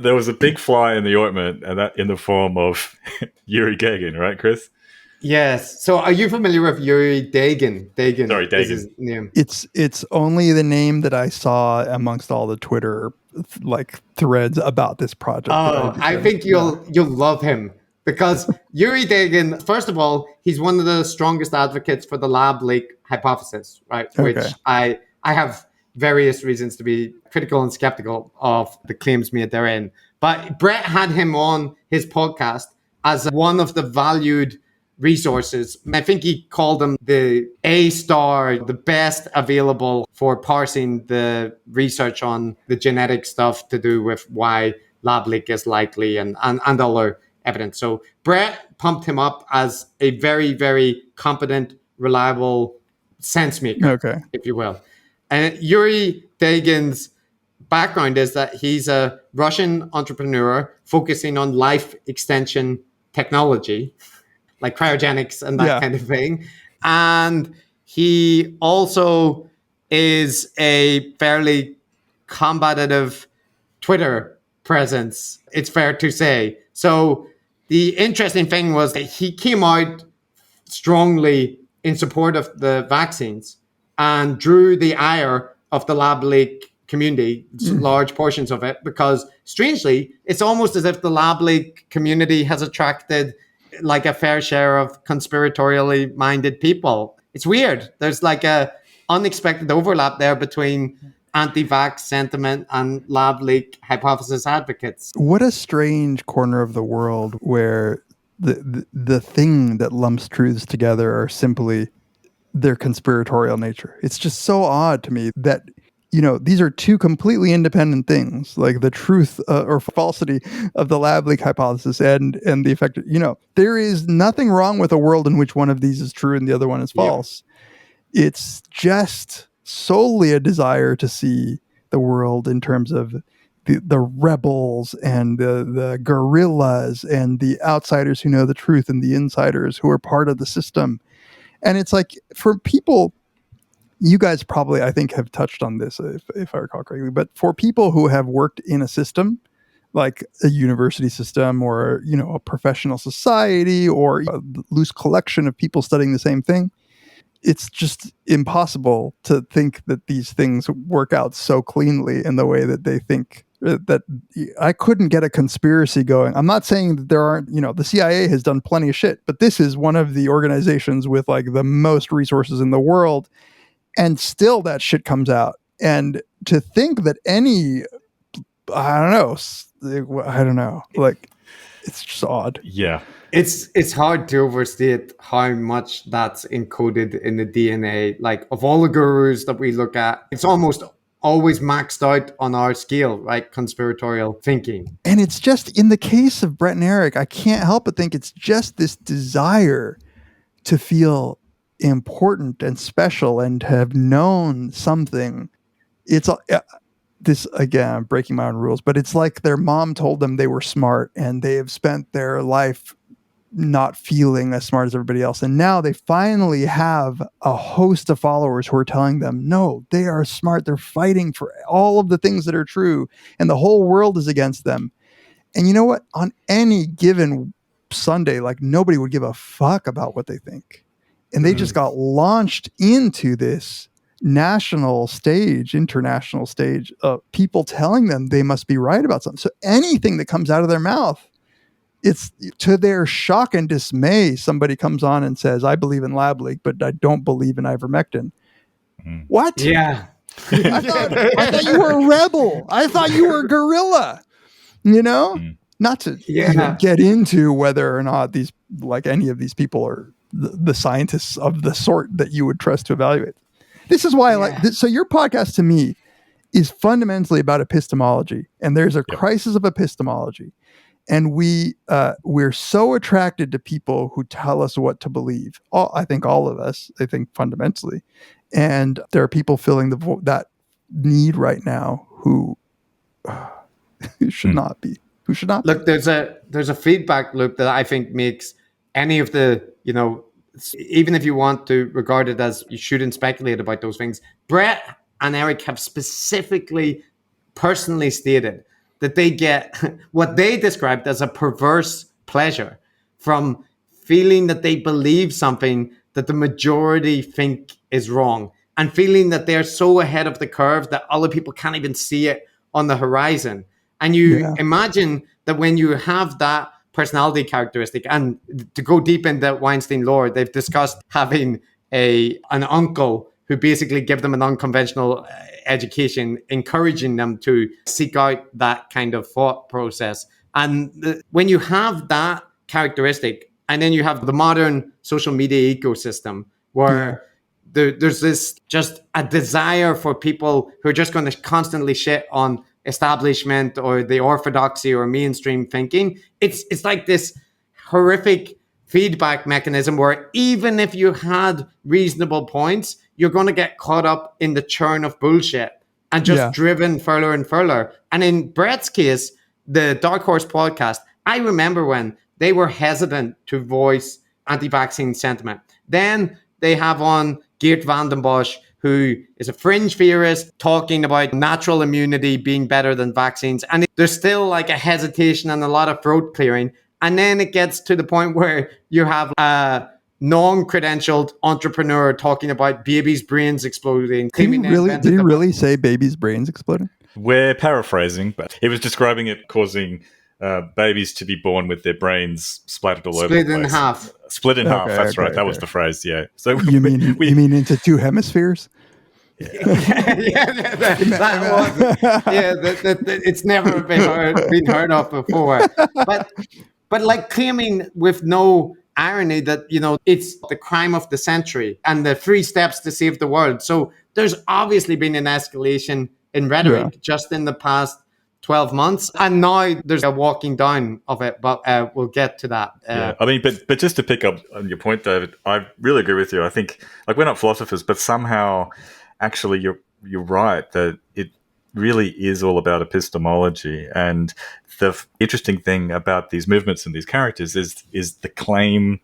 Speaker 1: there was a big fly in the ointment, and that in the form of Yuri Gagin, right, Chris?
Speaker 3: Yes. So are you familiar with Yuri Gagin?
Speaker 1: Sorry, Gagin.
Speaker 3: Is his name.
Speaker 2: It's only the name that I saw amongst all the Twitter threads about this project.
Speaker 3: Oh, I think you'll love him because Yuri Gagin, first of all, he's one of the strongest advocates for the lab leak hypothesis, right? Which I have various reasons to be critical and skeptical of the claims made therein. But Bret had him on his podcast as one of the valued resources. I think he called them the A star, the best available for parsing the research on the genetic stuff to do with why lab leak is likely and other evidence. So Bret pumped him up as a very, very competent, reliable sense maker, if you will. And Yuri Dagin's background is that he's a Russian entrepreneur focusing on life extension technology, like cryogenics and that kind of thing. And he also is a fairly combative Twitter presence, it's fair to say. So the interesting thing was that he came out strongly in support of the vaccines and drew the ire of the lab leak community, large portions of it, because strangely, it's almost as if the lab leak community has attracted like a fair share of conspiratorially minded people. It's weird. There's like a unexpected overlap there between anti-vax sentiment and lab leak hypothesis advocates.
Speaker 2: What a strange corner of the world where the thing that lumps truths together are simply their conspiratorial nature. It's just so odd to me that, you know, these are two completely independent things, like the truth or falsity of the lab leak hypothesis and the effect. You know, there is nothing wrong with a world in which one of these is true and the other one is false. Yeah. It's just solely a desire to see the world in terms of the rebels and the guerrillas and the outsiders who know the truth and the insiders who are part of the system. And it's like, for people, you guys probably, I think, have touched on this, if I recall correctly, but for people who have worked in a system, like a university system or, you know, a professional society or a loose collection of people studying the same thing, it's just impossible to think that these things work out so cleanly in the way that they think. That I couldn't get a conspiracy going. I'm not saying that there aren't, you know, the CIA has done plenty of shit, but this is one of the organizations with like the most resources in the world. And still that shit comes out. And to think that any, I don't know, like, it's just odd.
Speaker 1: Yeah.
Speaker 3: It's hard to overstate how much that's encoded in the DNA. Like, of all the gurus that we look at, it's almost always maxed out on our scale, right? Conspiratorial thinking.
Speaker 2: And it's just, in the case of Bret and Eric, I can't help but think it's just this desire to feel important and special and to have known something. It's this, again, I'm breaking my own rules, but it's like their mom told them they were smart and they have spent their life not feeling as smart as everybody else. And now they finally have a host of followers who are telling them, no, they are smart. They're fighting for all of the things that are true and the whole world is against them. And you know what? On any given Sunday, like, nobody would give a fuck about what they think. And they just got launched into this national stage, international stage of people telling them they must be right about something. So anything that comes out of their mouth, it's to their shock and dismay. Somebody comes on and says, I believe in lab leak, but I don't believe in ivermectin. What?
Speaker 3: Yeah.
Speaker 2: I thought you were a rebel. I thought you were a guerrilla, you know, not to even get into whether or not these, like, any of these people are the scientists of the sort that you would trust to evaluate. This is why I like this. So your podcast to me is fundamentally about epistemology, and there's a crisis of epistemology. And we're so attracted to people who tell us what to believe. I think all of us, I think fundamentally. And there are people filling that need right now who should not be. Who should not be.
Speaker 3: Look, there's a feedback loop that I think makes any of the, you know, even if you want to regard it as you shouldn't speculate about those things, Bret and Eric have specifically, personally stated that they get what they described as a perverse pleasure from feeling that they believe something that the majority think is wrong and feeling that they're so ahead of the curve that other people can't even see it on the horizon. And you imagine that when you have that personality characteristic, and to go deep into Weinstein lore, they've discussed having an uncle who basically give them an unconventional education, encouraging them to seek out that kind of thought process. And when you have that characteristic, and then you have the modern social media ecosystem where there's this just a desire for people who are just going to constantly shit on establishment or the orthodoxy or mainstream thinking. It's like this horrific feedback mechanism where even if you had reasonable points, you're going to get caught up in the churn of bullshit and just driven further and further. And in Bret's case, the Dark Horse podcast, I remember when they were hesitant to voice anti-vaccine sentiment. Then they have on Geert Vanden Bossche, who is a fringe theorist talking about natural immunity being better than vaccines. And there's still like a hesitation and a lot of throat clearing. And then it gets to the point where you have a non-credentialed entrepreneur talking about babies' brains exploding.
Speaker 2: Did he really say babies' brains exploding?
Speaker 1: We're paraphrasing, but he was describing it causing babies to be born with their brains splattered all over the place.
Speaker 3: Split in half.
Speaker 1: Split in half. That's right. That was the phrase. Yeah. So
Speaker 2: you mean into two hemispheres?
Speaker 3: It's never been heard of before. But like claiming with no irony that, you know, it's the crime of the century and the 3 steps to save the world. So there's obviously been an escalation in rhetoric just in the past 12 months. And now there's a walking down of it, but we'll get to that.
Speaker 1: I mean, but just to pick up on your point, David, I really agree with you. I think, like, we're not philosophers, but somehow actually you're right that it really is all about epistemology. And the interesting thing about these movements and these characters is the claim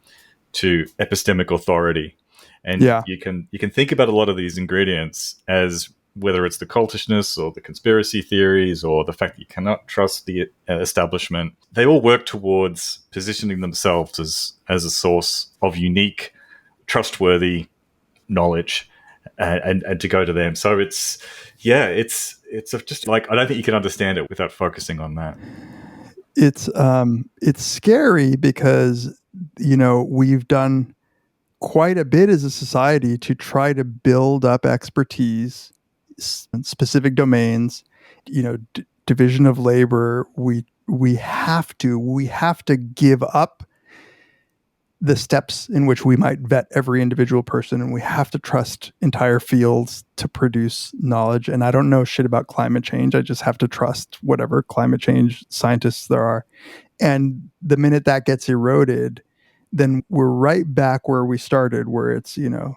Speaker 1: to epistemic authority. And you can think about a lot of these ingredients as whether it's the cultishness or the conspiracy theories or the fact that you cannot trust the establishment, they all work towards positioning themselves as a source of unique, trustworthy knowledge and to go to them. So it's just like, I don't think you can understand it without focusing on that.
Speaker 2: It's scary because, you know, we've done quite a bit as a society to try to build up expertise in specific domains, you know, division of labor. We have to give up the steps in which we might vet every individual person, and we have to trust entire fields to produce knowledge. And I don't know shit about climate change. I just have to trust whatever climate change scientists there are. And the minute that gets eroded, then we're right back where we started, where it's, you know,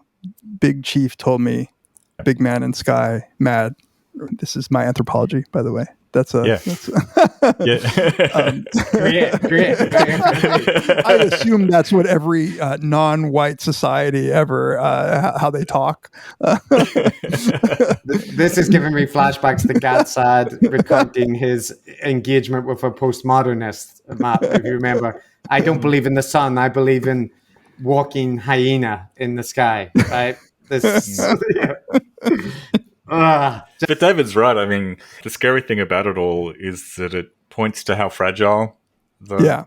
Speaker 2: Big Chief told me, big man in sky, mad. This is my anthropology, by the way. That's great. I assume that's what every non-white society ever, how they talk.
Speaker 3: This is giving me flashbacks to Gatsad recounting his engagement with a postmodernist, Matt, if you remember. I don't believe in the sun. I believe in walking hyena in the sky, right?
Speaker 1: But David's right. I mean, the scary thing about it all is that it points to how fragile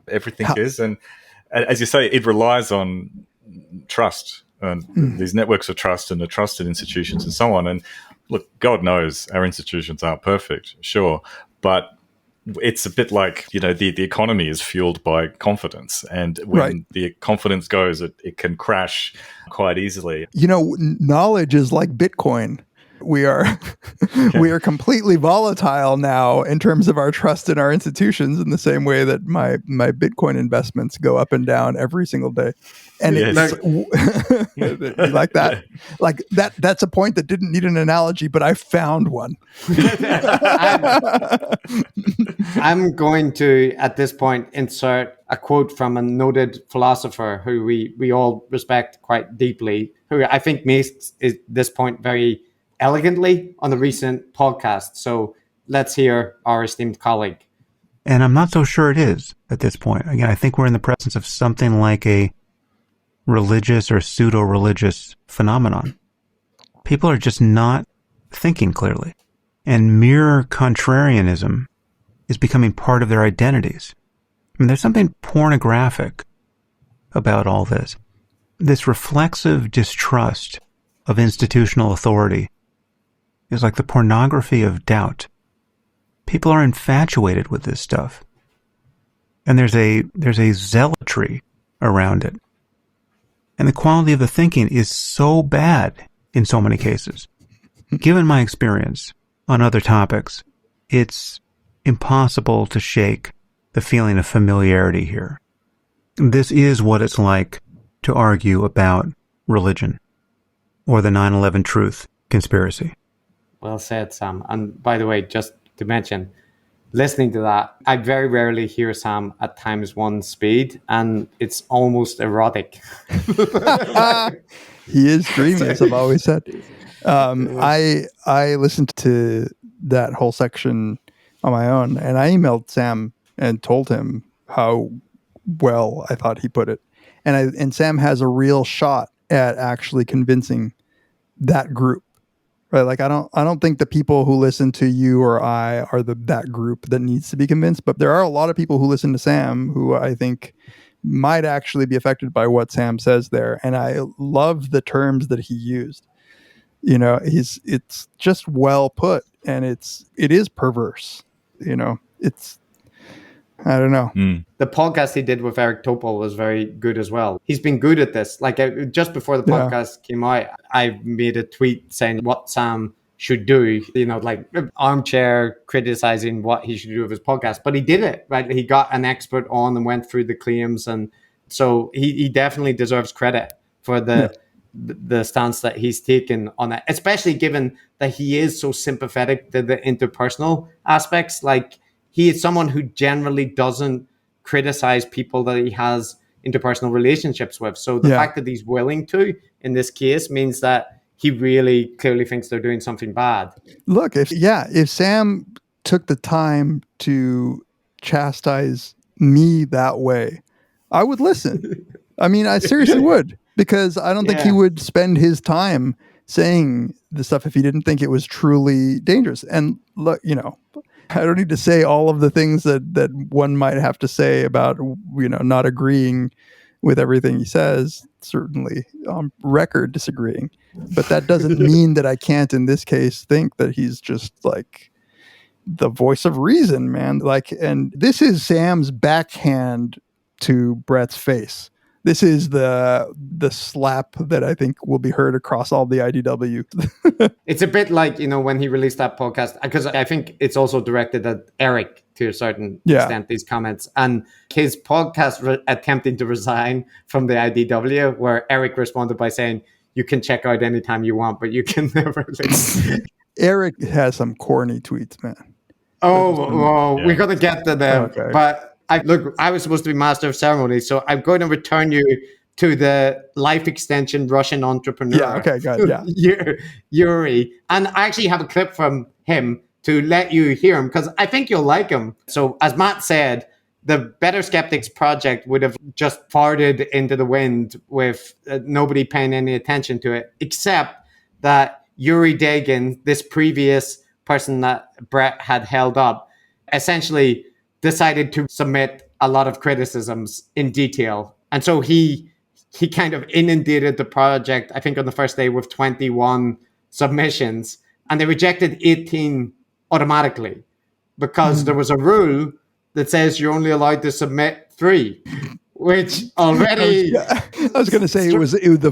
Speaker 1: everything is. And as you say, it relies on trust and these networks of trust and the trusted institutions and so on. And look, God knows our institutions aren't perfect, sure. But it's a bit like, you know, the economy is fueled by confidence. And when the confidence goes, it can crash quite easily.
Speaker 2: You know, knowledge is like Bitcoin. We are completely volatile now in terms of our trust in our institutions, in the same way that my Bitcoin investments go up and down every single day. And it's you like that? Like that's a point that didn't need an analogy, but I found one.
Speaker 3: I'm going to, at this point, insert a quote from a noted philosopher who we all respect quite deeply, who I think makes this point very elegantly on the recent podcast. So let's hear our esteemed colleague.
Speaker 8: And I'm not so sure it is at this point. Again, I think we're in the presence of something like a religious or pseudo-religious phenomenon. People are just not thinking clearly. And mere contrarianism is becoming part of their identities. I mean, there's something pornographic about all this. This reflexive distrust of institutional authority is like the pornography of doubt. People are infatuated with this stuff. And there's a zealotry around it. And the quality of the thinking is so bad in so many cases. Given my experience on other topics, it's impossible to shake the feeling of familiarity here. This is what it's like to argue about religion or the 9/11 truth conspiracy.
Speaker 3: Well said, Sam. And by the way, just to mention, listening to that, I very rarely hear Sam at ×1 speed, and it's almost erotic.
Speaker 2: He is dreamy, as I've always said. I listened to that whole section on my own, and I emailed Sam and told him how well I thought he put it. And Sam has a real shot at actually convincing that group. Right? Like I don't think the people who listen to you or I are that group that needs to be convinced, but there are a lot of people who listen to Sam who I think might actually be affected by what Sam says there. And I love the terms that he used. You know, it's just well put, and it is perverse. You know, I don't know.
Speaker 3: The podcast he did with Eric Topol was very good as well. He's been good at this. Like just before the podcast came out, I made a tweet saying what Sam should do, you know, like armchair criticizing what he should do with his podcast. But he did it, right? He got an expert on and went through the claims. And so he definitely deserves credit for the stance that he's taken on it, especially given that he is so sympathetic to the interpersonal aspects. Like he is someone who generally doesn't criticize people that he has interpersonal relationships with. So the fact that he's willing to in this case means that he really clearly thinks they're doing something bad.
Speaker 2: Look, if Sam took the time to chastise me that way, I would listen. I mean, I seriously would, because I don't think he would spend his time saying the stuff if he didn't think it was truly dangerous. And look, you know, I don't need to say all of the things that one might have to say about, you know, not agreeing with everything he says, certainly on record disagreeing. But that doesn't mean that I can't, in this case, think that he's just like the voice of reason, man. Like, and this is Sam's backhand to Bret's face. This is the slap that I think will be heard across all the IDW.
Speaker 3: It's a bit like, you know, when he released that podcast, because I think it's also directed at Eric to a certain extent, these comments. And his podcast attempting to resign from the IDW, where Eric responded by saying, you can check out anytime you want, but you can never leave.
Speaker 2: Eric has some corny tweets, man.
Speaker 3: We got to get to them. Okay. But I was supposed to be master of ceremonies, so I'm going to return you to the life extension Russian entrepreneur.
Speaker 2: Yeah, okay, got it. Yeah.
Speaker 3: Yuri. And I actually have a clip from him to let you hear him, because I think you'll like him. So as Matt said, the Better Skeptics project would have just farted into the wind with nobody paying any attention to it, except that Yuri Dagin, this previous person that Bret had held up, essentially decided to submit a lot of criticisms in detail. And so he kind of inundated the project, I think on the first day, with 21 submissions, and they rejected 18 automatically because there was a rule that says you're only allowed to submit 3, which already...
Speaker 2: I was going to say the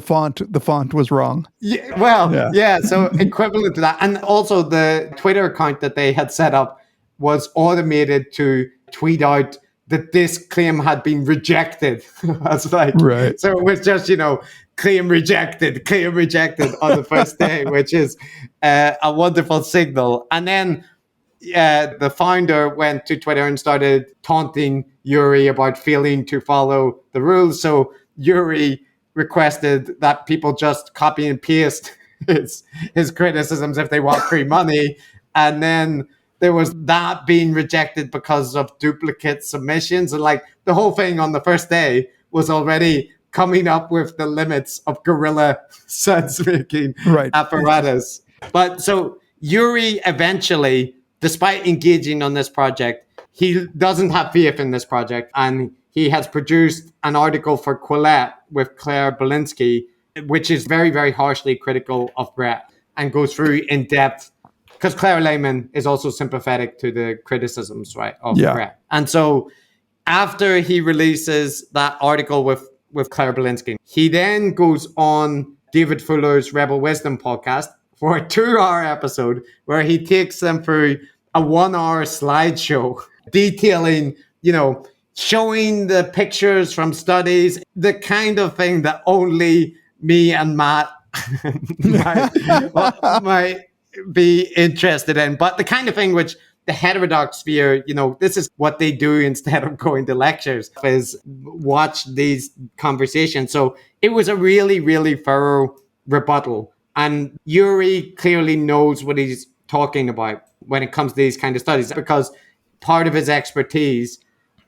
Speaker 2: font was wrong.
Speaker 3: So equivalent to that. And also the Twitter account that they had set up was automated to tweet out that this claim had been rejected. That's like,
Speaker 2: right.
Speaker 3: So it was just, you know, claim rejected on the first day, which is a wonderful signal. And then the founder went to Twitter and started taunting Yuri about failing to follow the rules. So Yuri requested that people just copy and paste his criticisms if they want free money. And then there was that being rejected because of duplicate submissions. And like the whole thing on the first day was already coming up with the limits of guerrilla sense-making apparatus. But so Yuri eventually, despite engaging on this project, he doesn't have faith in this project. And he has produced an article for Quillette with Claire Belinsky which is very, very harshly critical of Bret and goes through in depth, because Claire Lehman is also sympathetic to the criticisms, right, of Bret. And so after he releases that article with Claire Belinsky, he then goes on David Fuller's Rebel Wisdom podcast for a 2-hour episode where he takes them through a 1-hour slideshow detailing, showing the pictures from studies, the kind of thing that only me and Matt might be interested in, but the kind of thing which the heterodox sphere, this is what they do instead of going to lectures, is watch these conversations. So it was a really, really thorough rebuttal. And Yuri clearly knows what he's talking about when it comes to these kind of studies, because part of his expertise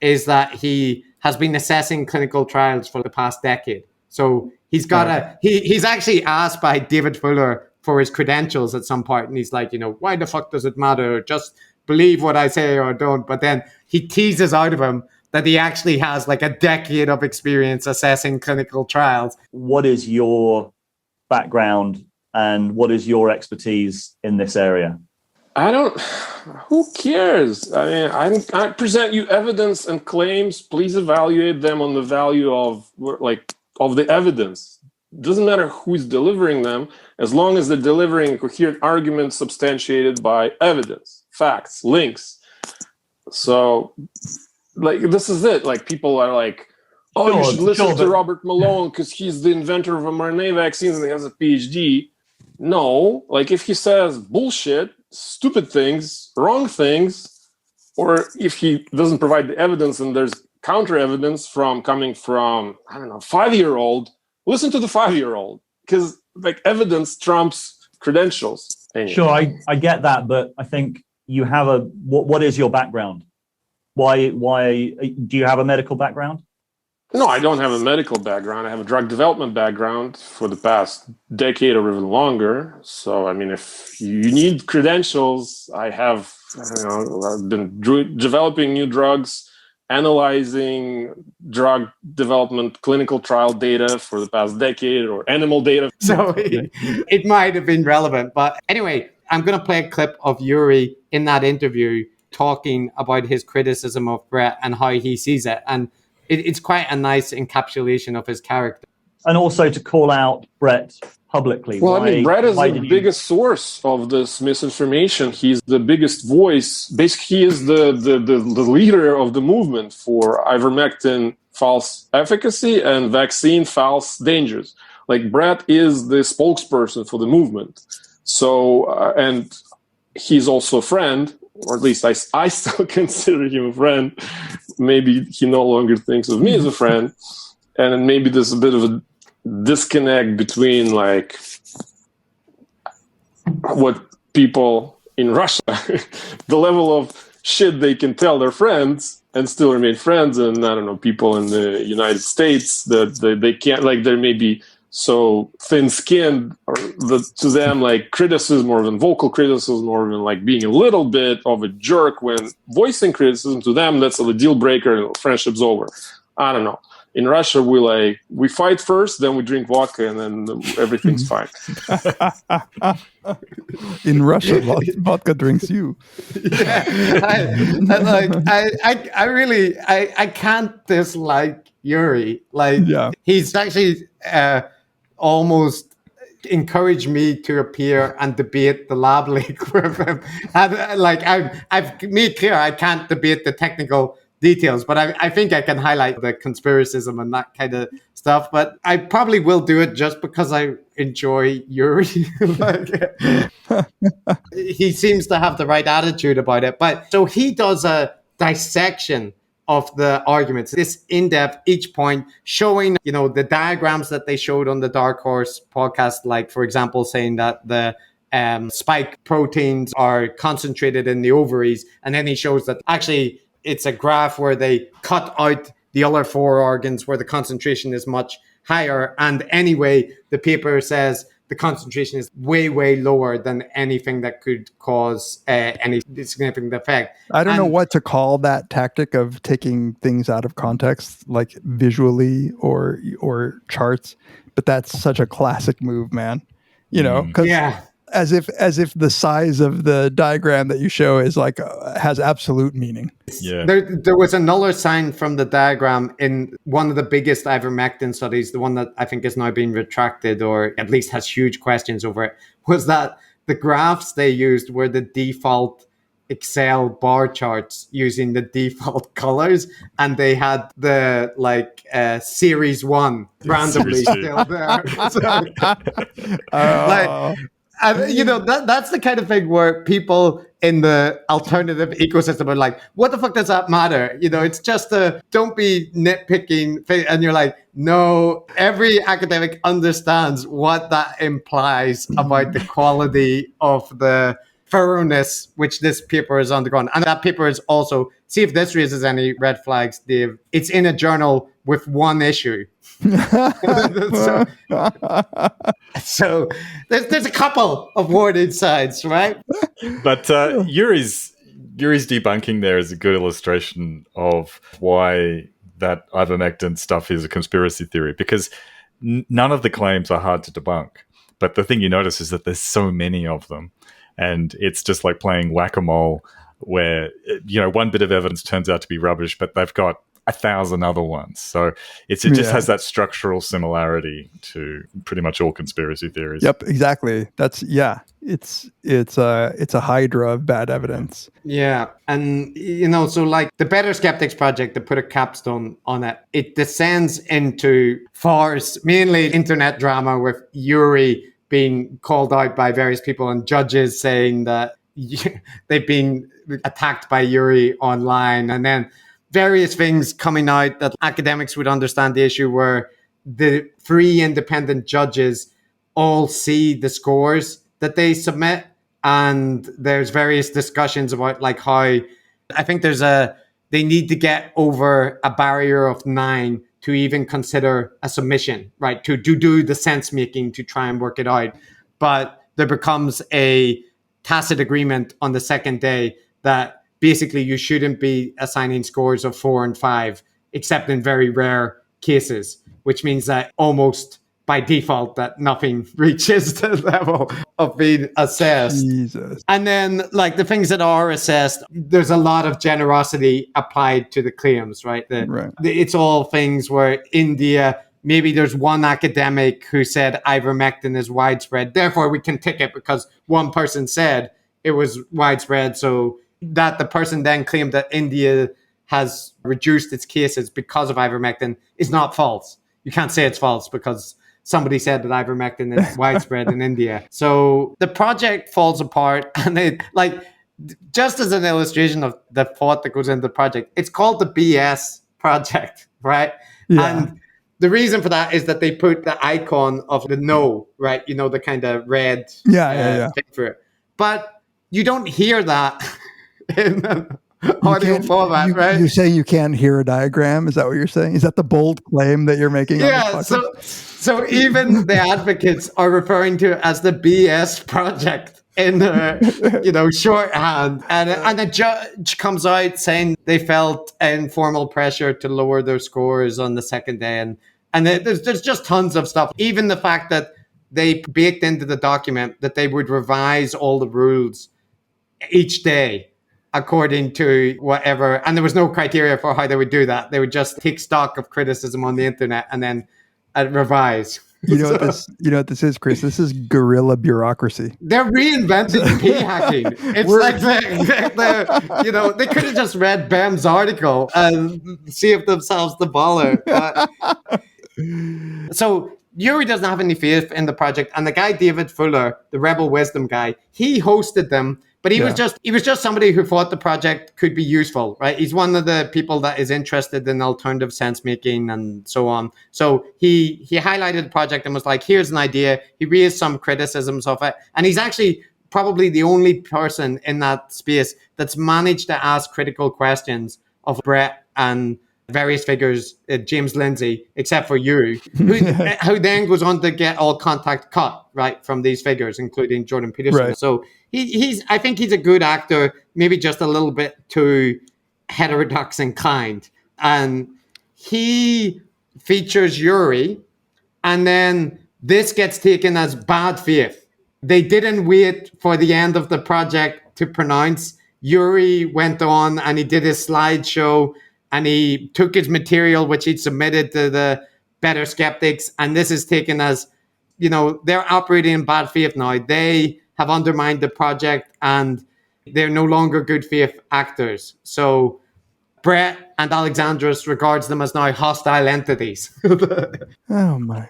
Speaker 3: is that he has been assessing clinical trials for the past decade. So he's got he's actually asked by David Fuller for his credentials at some point, and he's like, why the fuck does it matter? Just believe what I say or don't. But then he teases out of him that he actually has like a decade of experience assessing clinical trials.
Speaker 5: What is your background and what is your expertise in this area?
Speaker 9: Who cares? I mean, I present you evidence and claims. Please evaluate them on the value of the evidence. It doesn't matter who's delivering them, as long as they're delivering a coherent argument substantiated by evidence, facts, links. So, this is it. People are like, you should listen to Robert Malone because he's the inventor of mRNA vaccines and he has a PhD. No, if he says bullshit, stupid things, wrong things, or if he doesn't provide the evidence and there's counter evidence coming from, 5-year-old, listen to the 5-year-old, because evidence trumps credentials. Anyway.
Speaker 5: Sure, I get that, but I think you have what is your background? Why do you have a medical background?
Speaker 9: No, I don't have a medical background. I have a drug development background for the past decade or even longer. So, if you need credentials, I've been developing new drugs, analyzing drug development clinical trial data for the past decade, or animal data.
Speaker 3: So it might have been relevant. But anyway, I'm going to play a clip of Yuri in that interview talking about his criticism of Bret and how he sees it. And it's quite a nice encapsulation of his character.
Speaker 5: And also to call out Bret publicly.
Speaker 9: Well, Bret is the biggest source of this misinformation. He's the biggest voice. Basically, he is the leader of the movement for ivermectin false efficacy and vaccine false dangers. Bret is the spokesperson for the movement. So, and he's also a friend, or at least I still consider him a friend. Maybe he no longer thinks of me as a friend. And then maybe there's a bit of a disconnect between what people in Russia, the level of shit they can tell their friends and still remain friends, and people in the United States that they can't, they may be so thin-skinned, or to them, criticism, or even vocal criticism, or even being a little bit of a jerk when voicing criticism, to them that's a deal breaker and friendship's over. I don't know. In Russia, we fight first, then we drink vodka, and then everything's fine.
Speaker 2: In Russia, vodka drinks you.
Speaker 3: Yeah, I can't dislike Yuri. He's actually almost encouraged me to appear and debate the lab leak with him. And I've made clear I can't debate the technical details, but I think I can highlight the conspiracism and that kind of stuff. But I probably will do it just because I enjoy Yuri. He seems to have the right attitude about it. But so he does a dissection of the arguments, this in-depth, each point showing, the diagrams that they showed on the Dark Horse podcast, for example, saying that the spike proteins are concentrated in the ovaries. And then he shows that actually it's a graph where they cut out the other 4 organs where the concentration is much higher. And anyway, the paper says the concentration is way, way lower than anything that could cause any significant effect.
Speaker 2: I don't know what to call that tactic of taking things out of context, visually or charts, but that's such a classic move, man. You know, because as if the size of the diagram that you show is like has absolute meaning.
Speaker 1: Yeah.
Speaker 3: There was another sign from the diagram in one of the biggest ivermectin studies, the one that I think is now being retracted or at least has huge questions over it, was that the graphs they used were the default Excel bar charts using the default colors, and they had the series 1 randomly still there. That's the kind of thing where people in the alternative ecosystem are like, what the fuck does that matter? It's just don't be nitpicking thing. And you're like, no, every academic understands what that implies about the quality of the thoroughness which this paper is undergone. And that paper is also, see if this raises any red flags, Dave. It's in a journal with one issue. So there's a couple of warning signs, right?
Speaker 1: But Yuri's debunking there is a good illustration of why that ivermectin stuff is a conspiracy theory, because none of the claims are hard to debunk. But the thing you notice is that there's so many of them. And it's just like playing whack-a-mole where, one bit of evidence turns out to be rubbish, but they've got 1,000 other ones. So it just has that structural similarity to pretty much all conspiracy theories.
Speaker 2: Yep, exactly. It's a hydra of bad evidence.
Speaker 3: Yeah. And, so like the Better Skeptics Project, to put a capstone on it, it descends into farce, mainly internet drama with Yuri being called out by various people and judges saying that they've been attacked by Yuri online, and then various things coming out that academics would understand the issue, where the 3 independent judges all see the scores that they submit, and there's various discussions about like how I think they need to get over a barrier of 9 to even consider a submission, right? To do the sense making to try and work it out. But there becomes a tacit agreement on the second day that basically you shouldn't be assigning scores of 4 and 5, except in very rare cases, which means that almost by default that nothing reaches the level of being assessed.
Speaker 2: Jesus.
Speaker 3: And then like the things that are assessed, there's a lot of generosity applied to the claims, right? It's all things where India, maybe there's one academic who said ivermectin is widespread, therefore we can tick it because one person said it was widespread, so that the person then claimed that India has reduced its cases because of ivermectin is not false. You can't say it's false because somebody said that ivermectin is widespread in India. So the project falls apart, and it, like, just as an illustration of the thought that goes into the project, it's called the BS project, right?
Speaker 2: Yeah.
Speaker 3: And the reason for that is that they put the icon of the no, right? The kind of red thing for it. But you don't hear that in audio format, right?
Speaker 2: You're saying you can't hear a diagram? Is that what you're saying? Is that the bold claim that you're making?
Speaker 3: Yeah, so even the advocates are referring to it as the BS project in shorthand. And a judge comes out saying they felt informal pressure to lower their scores on the second day. And there's just tons of stuff. Even the fact that they baked into the document that they would revise all the rules each day according to whatever. And there was no criteria for how they would do that. They would just take stock of criticism on the internet and then revise.
Speaker 2: You know what this is, Chris? This is guerrilla bureaucracy.
Speaker 3: They're reinventing p-hacking. It's they could have just read Bem's article and saved themselves the baller. So Yuri doesn't have any faith in the project, and the guy David Fuller, the Rebel Wisdom guy, he hosted them. But he was just somebody who thought the project could be useful, right? He's one of the people that is interested in alternative sense making and so on. So he highlighted the project and was like, here's an idea. He raised some criticisms of it. And he's actually probably the only person in that space that's managed to ask critical questions of Bret and various figures, James Lindsay, except for Yuri, who then goes on to get all contact cut, right, from these figures, including Jordan Peterson.
Speaker 2: Right.
Speaker 3: So I think he's a good actor, maybe just a little bit too heterodox inclined. And he features Yuri And then this gets taken as bad faith. They didn't wait for the end of the project to pronounce. Yuri went on and he did his slideshow and he took his material, which he'd submitted to the Better Skeptics. And this is taken as, they're operating in bad faith now. They have undermined the project and they're no longer good faith actors. So Bret and Alexandros regards them as now hostile entities.
Speaker 2: Oh my!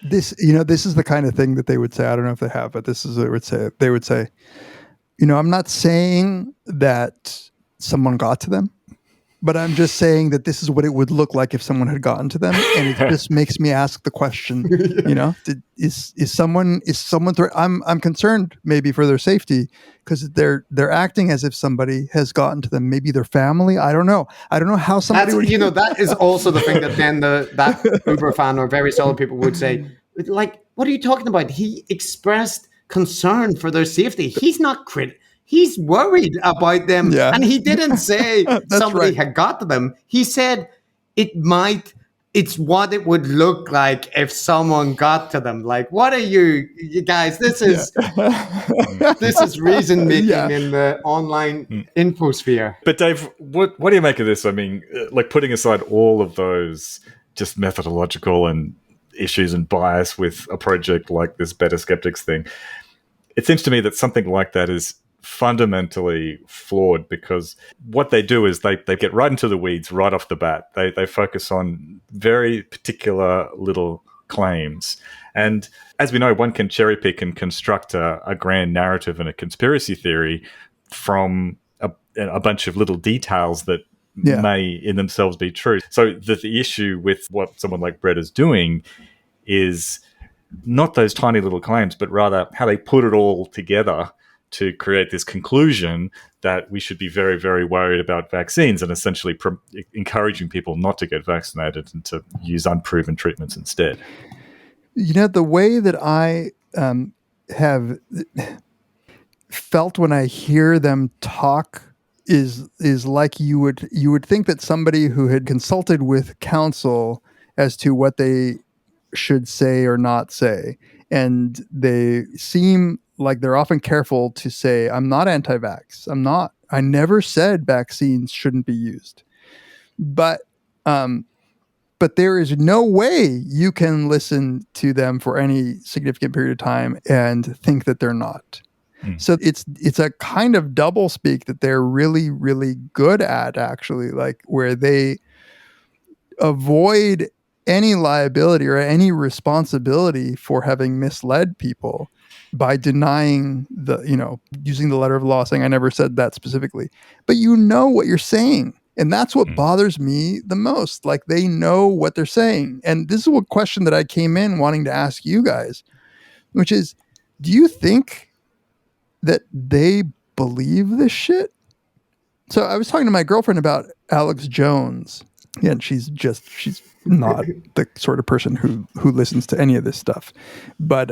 Speaker 2: This is the kind of thing that they would say. I don't know if they have, but this is what they would say. They would say, I'm not saying that someone got to them, but I'm just saying that this is what it would look like if someone had gotten to them, and it just makes me ask the question. Is someone? I'm concerned maybe for their safety because they're acting as if somebody has gotten to them. Maybe their family. I don't know how somebody.
Speaker 3: That is also the thing that then that Uber fan or very solid people would say, like, what are you talking about? He expressed concern for their safety. He's not He's worried about them.
Speaker 2: Yeah.
Speaker 3: And he didn't say somebody had got to them. He said it's what it would look like if someone got to them. Like, what are you guys? This is reason making in the online infosphere.
Speaker 1: But Dave, what do you make of this? I mean, like putting aside all of those just methodological and issues and bias with a project like this Better Skeptics thing, it seems to me that something like that is fundamentally flawed because what they do is they get right into the weeds right off the bat. They focus on very particular little claims. And as we know, one can cherry pick and construct a grand narrative and a conspiracy theory from a bunch of little details that may in themselves be true. So the issue with what someone like Bret is doing is not those tiny little claims, but rather how they put it all together to create this conclusion that we should be very, very worried about vaccines and essentially encouraging people not to get vaccinated and to use unproven treatments instead.
Speaker 2: The way that I have felt when I hear them talk is like you would think that somebody who had consulted with counsel as to what they should say or not say, and they seem like they're often careful to say, I'm not anti-vax. I never said vaccines shouldn't be used. But there is no way you can listen to them for any significant period of time and think that they're not. So it's a kind of double speak that they're really, really good at, actually, like where they avoid any liability or any responsibility for having misled people by denying using the letter of law, saying I never said that specifically, but what you're saying. And that's what bothers me the most. Like they know what they're saying. And this is a question that I came in wanting to ask you guys, which is, do you think that they believe this shit? So I was talking to my girlfriend about Alex Jones, and she's not the sort of person who listens to any of this stuff, but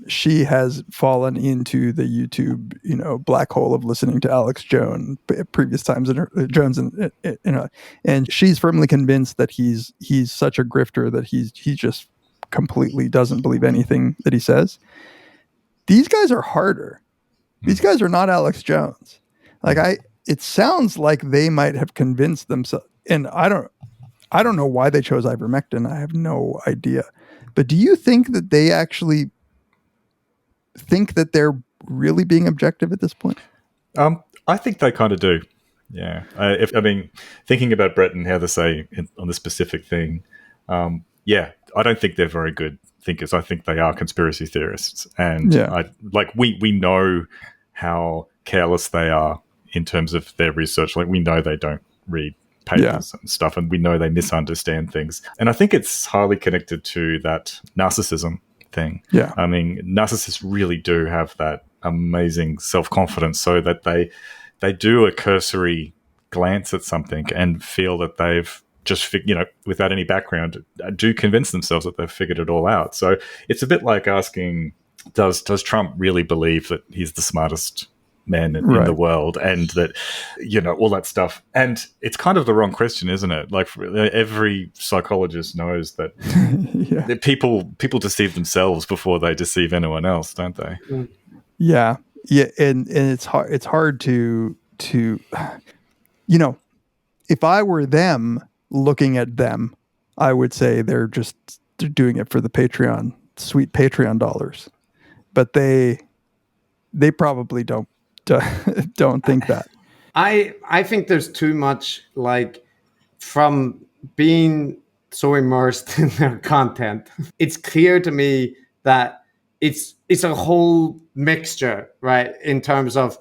Speaker 2: she has fallen into the YouTube black hole of listening to Alex Jones previous times in her Jones, and she's firmly convinced that he's such a grifter that he just completely doesn't believe anything that he says. These guys are harder. These guys are not Alex Jones. It sounds like they might have convinced themselves, and I don't know why they chose ivermectin. I have no idea. But do you think that they actually think that they're really being objective at this point?
Speaker 1: I think they kind of do. Yeah. Thinking about Bret and how they say on the specific thing, I don't think they're very good thinkers. I think they are conspiracy theorists. And we know how careless they are in terms of their research. Like we know they don't read papers and stuff, and we know they misunderstand things. And I think it's highly connected to that narcissism thing.
Speaker 2: Yeah.
Speaker 1: I mean, narcissists really do have that amazing self-confidence so that they do a cursory glance at something and feel that they've just, without any background, do convince themselves that they've figured it all out. So it's a bit like asking, does Trump really believe that he's the smartest men in the world, and that, all that stuff. And it's kind of the wrong question, isn't it? Like, every psychologist knows that that people deceive themselves before they deceive anyone else, don't they?
Speaker 2: Yeah. And it's hard to if I were them looking at them, I would say they're doing it for the sweet Patreon dollars, but they probably don't think that.
Speaker 3: I think there's too much, like, from being so immersed in their content. It's clear to me that it's a whole mixture, right? In terms of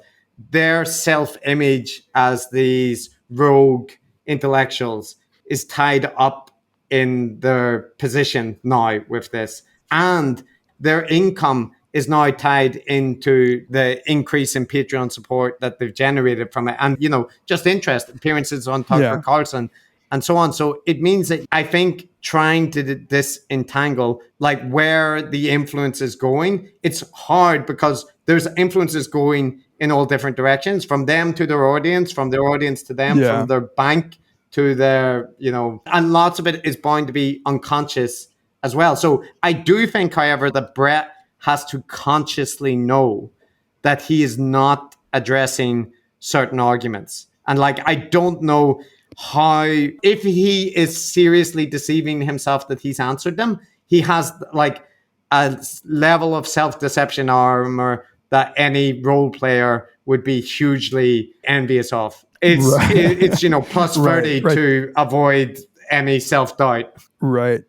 Speaker 3: their self-image as these rogue intellectuals is tied up in their position now with this, and their income is now tied into the increase in Patreon support that they've generated from it, and just interest, appearances on Tucker Carlson, and so on. So it means that I think trying to disentangle, like, where the influence is going, it's hard because there's influences going in all different directions, from them to their audience, from their audience to them, from their bank to their, and lots of it is bound to be unconscious as well. So I do think, however, that Bret has to consciously know that he is not addressing certain arguments. And, like, I don't know how, if he is seriously deceiving himself that he's answered them, he has, like, a level of self-deception armor that any role player would be hugely envious of. It's plus 30 to avoid any self-doubt.
Speaker 2: Right.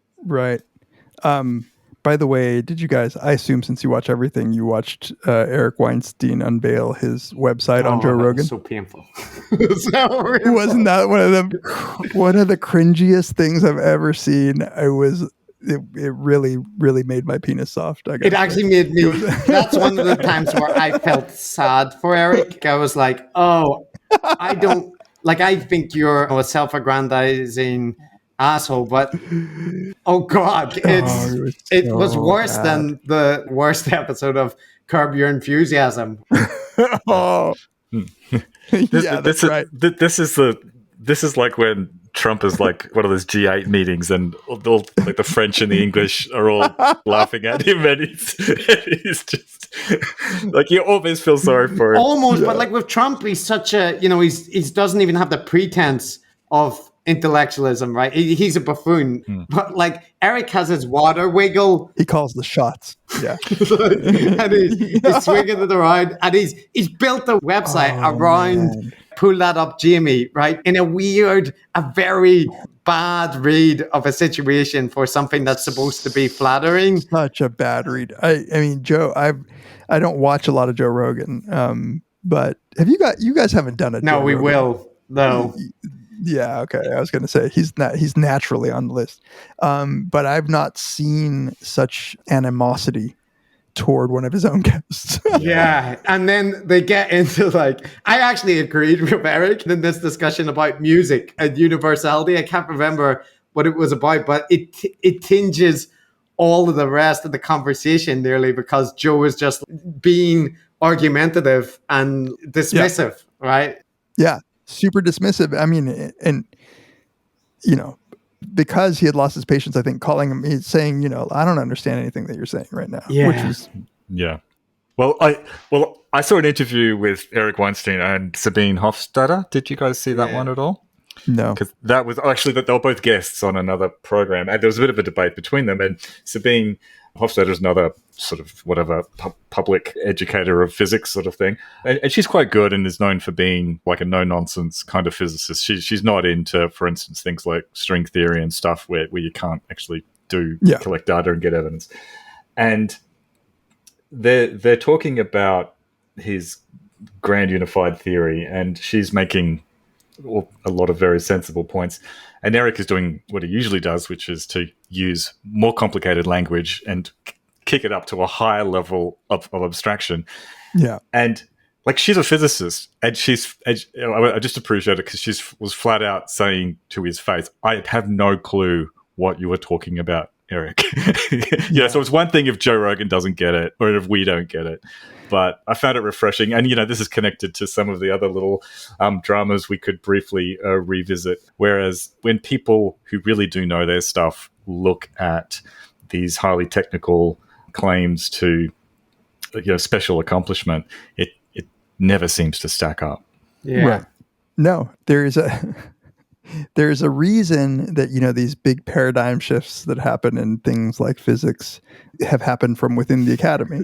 Speaker 2: By the way, did you guys, I assume since you watch everything, you watched Eric Weinstein unveil his website on Joe Rogan?
Speaker 3: So painful.
Speaker 2: Wasn't that one of the cringiest things I've ever seen? It really, really made my penis soft.
Speaker 3: It actually made me, that's one of the times where I felt sad for Eric. I was like, oh, I think you're a self-aggrandizing asshole, but oh god, it was worse than the worst episode of Curb Your Enthusiasm.
Speaker 2: That's right.
Speaker 1: This is like when Trump is like one of those G8 meetings, and all like the French and the English are all laughing at him, and he's just like, you always feel sorry for him.
Speaker 3: Almost, but like with Trump, he's such a, he doesn't even have the pretense of intellectualism, right? He's a buffoon. But like Eric has his water wiggle.
Speaker 2: He calls the shots. Yeah.
Speaker 3: And he's swinging it around, and he's built a website around Pull That Up Jamie, right? In a very bad read of a situation for something that's supposed to be flattering.
Speaker 2: Such a bad read. I mean, Joe, I don't watch a lot of Joe Rogan, but you guys haven't done it.
Speaker 3: No, we will though.
Speaker 2: Yeah, okay. I was going to say he's naturally on the list, but I've not seen such animosity toward one of his own guests.
Speaker 3: Yeah, and then they get into like, I actually agreed with Eric in this discussion about music and universality. I can't remember what it was about, but it tinges all of the rest of the conversation nearly, because Joe is just being argumentative and dismissive, right?
Speaker 2: Yeah. Super dismissive. I mean, and because he had lost his patience, I think calling him, he's saying, I don't understand anything that you're saying right now.
Speaker 3: Yeah.
Speaker 2: Which is,
Speaker 1: yeah. Well, I saw an interview with Eric Weinstein and Sabine Hofstadter. Did you guys see that one at all?
Speaker 2: No,
Speaker 1: because that was actually that they were both guests on another program, and there was a bit of a debate between them. And Sabine Hofstadter is another sort of whatever public educator of physics sort of thing, and she's quite good and is known for being like a no-nonsense kind of physicist. She's not into, for instance, things like string theory and stuff where you can't actually collect data and get evidence. And they're talking about his grand unified theory, and she's making a lot of very sensible points. And Eric is doing what he usually does, which is to use more complicated language and kick it up to a higher level of abstraction.
Speaker 2: Yeah.
Speaker 1: And like, she's a physicist, and I just appreciate it because she was flat out saying to his face, I have no clue what you were talking about, Eric. So it's one thing if Joe Rogan doesn't get it, or if we don't get it. but I found it refreshing. And, this is connected to some of the other little dramas we could briefly revisit. Whereas when people who really do know their stuff look at these highly technical claims to special accomplishment, it never seems to stack up.
Speaker 3: Yeah.
Speaker 2: Right. No, there's a reason that these big paradigm shifts that happen in things like physics have happened from within the academy.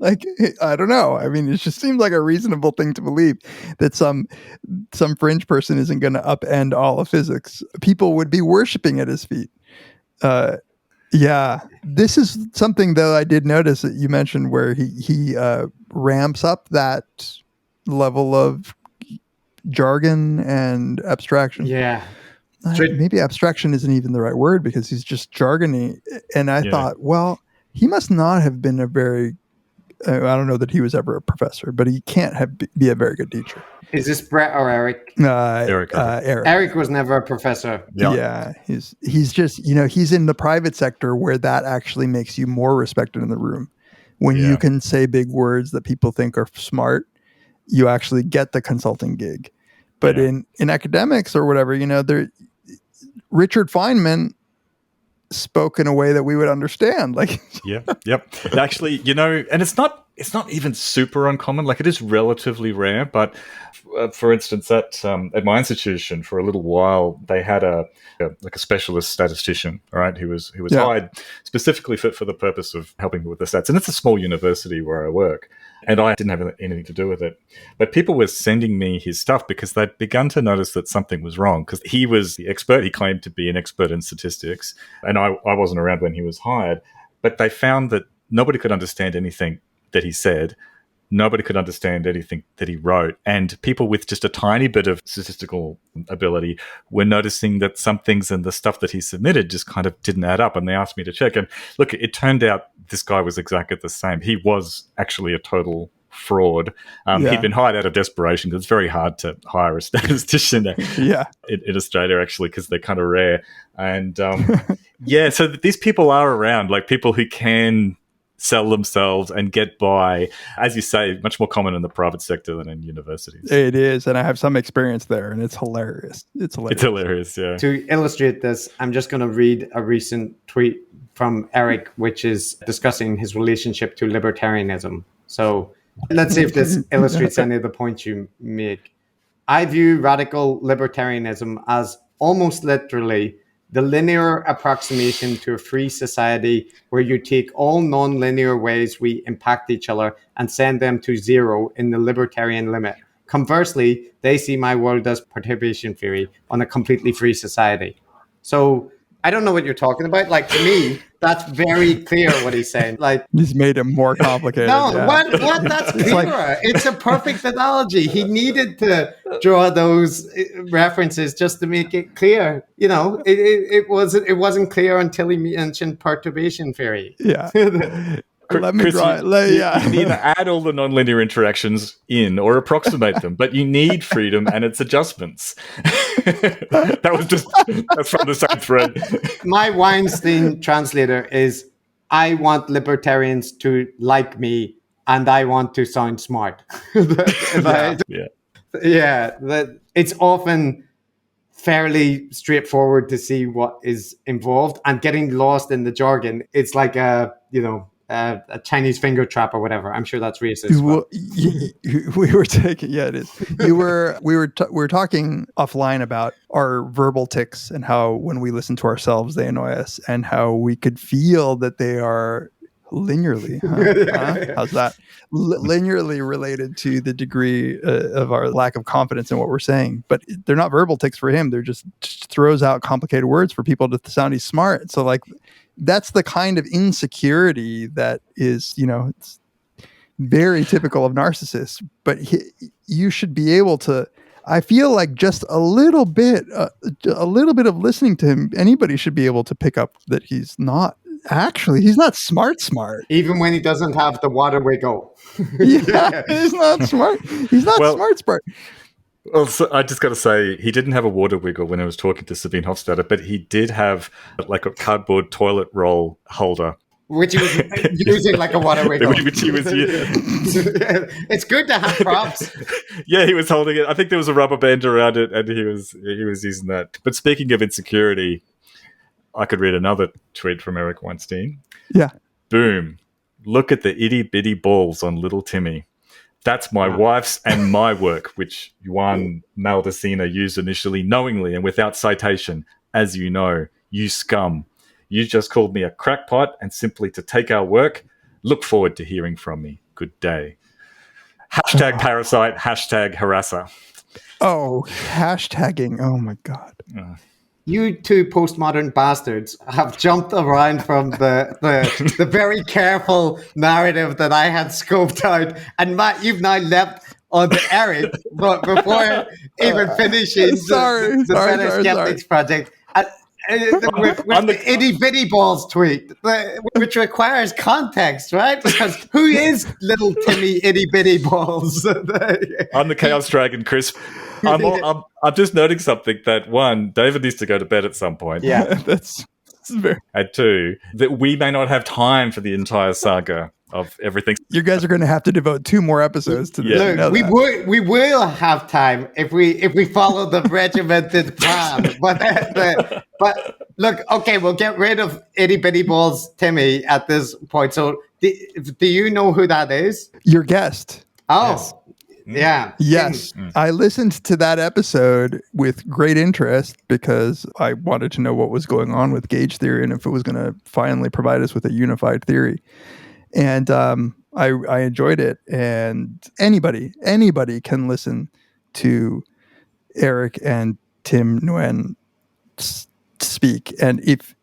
Speaker 2: I don't know. I mean, it just seems like a reasonable thing to believe that some fringe person isn't going to upend all of physics. People would be worshiping at his feet. Yeah, this is something though I did notice that you mentioned where he ramps up that level of jargon and abstraction.
Speaker 3: Yeah.
Speaker 2: Maybe abstraction isn't even the right word because he's just jargony. And I thought, well, he must not have been a very, I don't know that he was ever a professor, but he can't be a very good teacher.
Speaker 3: Is this Bret or Eric?
Speaker 1: Eric.
Speaker 3: Eric was never a professor.
Speaker 2: Yeah, he's just, he's in the private sector where that actually makes you more respected in the room. When you can say big words that people think are smart, you actually get the consulting gig. But in academics or whatever, Richard Feynman spoke in a way that we would understand.
Speaker 1: Yep. Actually, and it's not even super uncommon. Like, it is relatively rare. But for instance, at my institution, for a little while, they had a specialist statistician, right? Who was hired specifically for the purpose of helping with the stats. And it's a small university where I work, and I didn't have anything to do with it. But people were sending me his stuff because they'd begun to notice that something was wrong, because he was the expert. He claimed to be an expert in statistics, and I wasn't around when he was hired. But they found that nobody could understand anything that he said. Nobody could understand anything that he wrote. And people with just a tiny bit of statistical ability were noticing that some things in the stuff that he submitted just kind of didn't add up. And they asked me to check. And look, it turned out this guy was exactly the same. He was actually a total fraud. He'd been hired out of desperation, because it's very hard to hire a statistician in Australia, actually, because they're kind of rare. And so these people are around, like people who can sell themselves and get by, as you say, much more common in the private sector than in universities.
Speaker 2: It is, and I have some experience there, and it's hilarious. It's
Speaker 1: hilarious, yeah.
Speaker 3: To illustrate this, I'm just going to read a recent tweet from Eric, which is discussing his relationship to libertarianism. So let's see if this illustrates any of the points you make. I view radical libertarianism as almost literally the linear approximation to a free society where you take all non-linear ways we impact each other and send them to zero in the libertarian limit. Conversely, they see my world as perturbation theory on a completely free society. So I don't know what you're talking about. Like, to me, that's very clear what he's saying. Like,
Speaker 2: he's made it more complicated.
Speaker 3: What? That's clearer. It's a perfect analogy. He needed to draw those references just to make it clear. It wasn't clear until he mentioned perturbation theory.
Speaker 2: Yeah. Let me
Speaker 1: Chris,
Speaker 2: draw it.
Speaker 1: You can either add all the nonlinear interactions in or approximate them, but you need freedom and its adjustments. That's from the same thread.
Speaker 3: My Weinstein translator is, I want libertarians to like me and I want to sound smart. It's often fairly straightforward to see what is involved, and getting lost in the jargon, it's like a Chinese finger trap or whatever. I'm sure that's racist.
Speaker 2: Well, we were taking, it is. We were talking offline about our verbal tics and how when we listen to ourselves, they annoy us, and how we could feel that they are linearly. How's that? Linearly related to the degree of our lack of confidence in what we're saying. But they're not verbal tics for him. They're just throws out complicated words for people to sound he's smart. So like, that's the kind of insecurity that is, it's very typical of narcissists. But you should be able to, I feel like just a little bit of listening to him, anybody should be able to pick up that he's not smart.
Speaker 3: Even when he doesn't have the water wiggle.
Speaker 2: He's not smart. He's not smart.
Speaker 1: Well, so I just got to say, he didn't have a water wiggle when I was talking to Sabine Hofstadter, but he did have like a cardboard toilet roll holder
Speaker 3: which he was using like a water wiggle.
Speaker 1: Which he was.
Speaker 3: It's good to have props.
Speaker 1: Yeah, he was holding it. I think there was a rubber band around it, and he was using that. But speaking of insecurity, I could read another tweet from Eric Weinstein.
Speaker 2: Yeah.
Speaker 1: Boom. Look at the itty bitty balls on little Timmy. That's my wife's and my work, which Juan Maldacena used initially knowingly and without citation. As you know, you scum. You just called me a crackpot and simply to take our work. Look forward to hearing from me. Good day. Hashtag parasite, hashtag harasser.
Speaker 2: Oh, hashtagging. Oh my God.
Speaker 3: You two postmodern bastards have jumped around from the very careful narrative that I had scoped out. And Matt, you've now leapt onto Eric, but before even finishing the Better Skeptics project. With the itty bitty balls tweet, which requires context, right? Because who is little Timmy itty bitty balls?
Speaker 1: I'm the Chaos Dragon, Chris. I'm just noting something that one, David needs to go to bed at some point.
Speaker 3: Yeah,
Speaker 2: that's very.
Speaker 1: And two, that we may not have time for the entire saga of everything.
Speaker 2: You guys are going to have to devote 2 more episodes to this.
Speaker 3: Look, we will have time if we follow the regimented plan. But look, okay, we'll get rid of itty bitty balls Timmy at this point. So do you know who that is?
Speaker 2: Your guest.
Speaker 3: Oh.
Speaker 1: Yes.
Speaker 3: Yeah.
Speaker 2: Yes. I listened to that episode with great interest because I wanted to know what was going on with gauge theory and if it was going to finally provide us with a unified theory. And I enjoyed it. And anybody can listen to Eric and Tim Nguyen speak. And if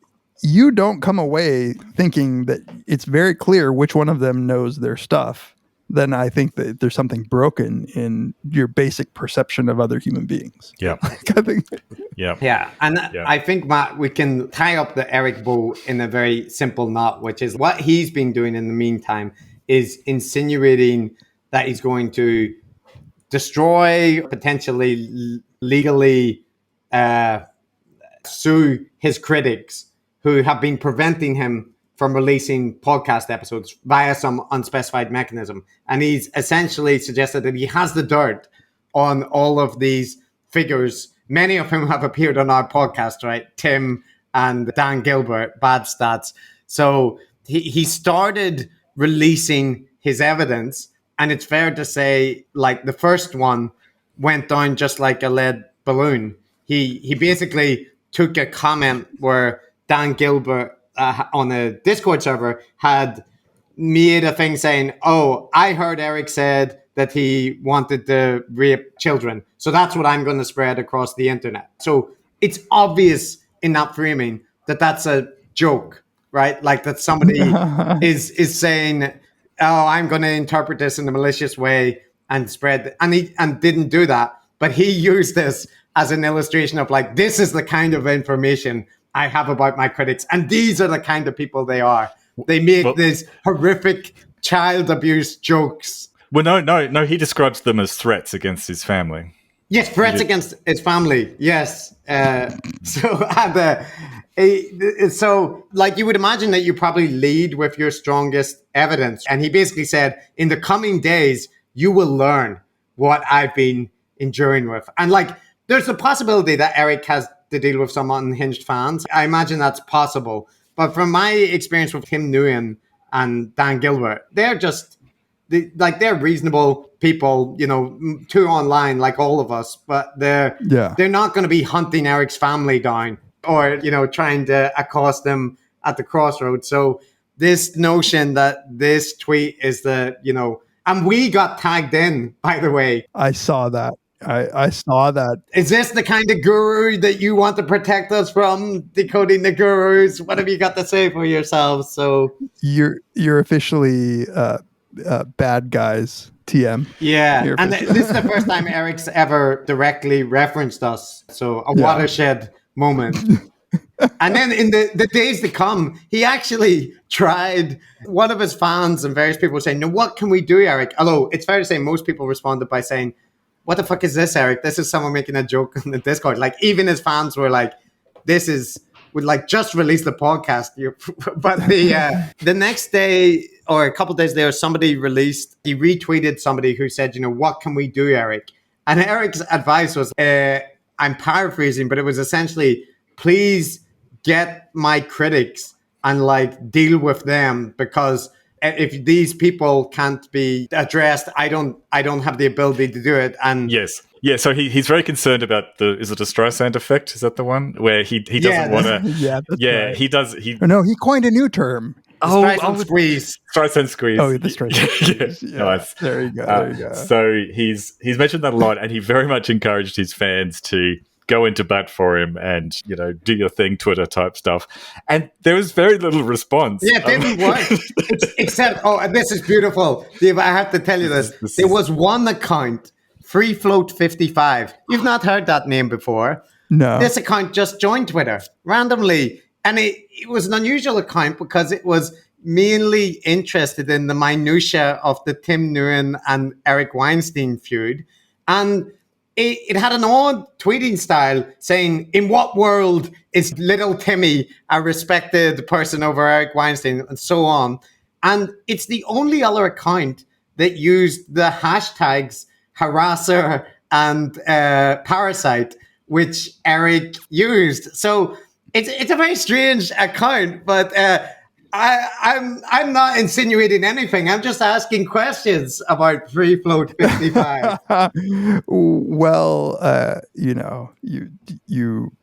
Speaker 2: you don't come away thinking that it's very clear which one of them knows their stuff, then I think that there's something broken in your basic perception of other human beings.
Speaker 1: Yeah.
Speaker 3: Yeah. And I think, Matt, we can tie up the Eric bow in a very simple knot, which is what he's been doing in the meantime is insinuating that he's going to destroy, potentially legally sue his critics who have been preventing him from releasing podcast episodes via some unspecified mechanism. And he's essentially suggested that he has the dirt on all of these figures, many of whom have appeared on our podcast, right? Tim and Dan Gilbert, Bad Stats. So he started releasing his evidence, and it's fair to say, like, the first one went down just like a lead balloon. He basically took a comment where Dan Gilbert on a Discord server had made a thing saying, oh, I heard Eric said that he wanted to rape children. So that's what I'm going to spread across the internet. So it's obvious in that framing that that's a joke, right? Like that somebody is saying, oh, I'm going to interpret this in a malicious way and spread, and he didn't do that. But he used this as an illustration of like, this is the kind of information I have about my critics, and these are the kind of people they are. They make these horrific child abuse jokes.
Speaker 1: Well, no. He describes them as threats against his family.
Speaker 3: Yes, threats against his family. Yes. So, like you would imagine that you probably lead with your strongest evidence. And he basically said, in the coming days, you will learn what I've been enduring with. And like, there's a possibility that Eric has to deal with some unhinged fans. I imagine that's possible. But from my experience with Tim Nguyen and Dan Gilbert, they're reasonable people, you know, too online like all of us, but they're not going to be hunting Eric's family down or, you know, trying to accost them at the crossroads. So this notion that this tweet is and we got tagged in, by the way.
Speaker 2: I saw that. I saw that.
Speaker 3: Is this the kind of guru that you want to protect us from? Decoding the gurus. What have you got to say for yourselves? So
Speaker 2: you're officially bad guys, TM.
Speaker 3: Yeah, and this is the first time Eric's ever directly referenced us. So a watershed moment. And then in the days to come, he actually tried. One of his fans and various people were saying, "No, what can we do, Eric?" Although it's fair to say most people responded by saying, what the fuck is this, Eric? This is someone making a joke on the Discord. Like, even his fans were like, this is would like just release the podcast. But the next day or a couple of days later, he retweeted somebody who said, what can we do, Eric? And Eric's advice was, I'm paraphrasing, but it was essentially, please get my critics and like deal with them, because if these people can't be addressed, I don't have the ability to do it. And
Speaker 1: yes. Yeah, so he's very concerned about is it a Streisand effect? Is that the one where he doesn't want to?
Speaker 2: Yeah, that's right.
Speaker 1: He does.
Speaker 2: No, he coined a new term.
Speaker 3: Streisand squeeze.
Speaker 1: Streisand squeeze.
Speaker 2: Oh, the Streisand squeeze.
Speaker 1: Yeah. Nice.
Speaker 2: There you go.
Speaker 1: So he's mentioned that a lot, and he very much encouraged his fans to go into bat for him and, do your thing, Twitter type stuff. And there was very little response.
Speaker 3: Yeah, it didn't work. Except, and this is beautiful. Dave, I have to tell you this. There was one account, FreeFloat55. You've not heard that name before.
Speaker 2: No.
Speaker 3: This account just joined Twitter randomly. And it was an unusual account because it was mainly interested in the minutiae of the Tim Nguyen and Eric Weinstein feud. And it had an odd tweeting style saying, in what world is little Timmy a respected person over Eric Weinstein, and so on. And it's the only other account that used the hashtags harasser and parasite, which Eric used. So it's a very strange account, but I'm not insinuating anything. I'm just asking questions about FreeFloat55.
Speaker 2: Well,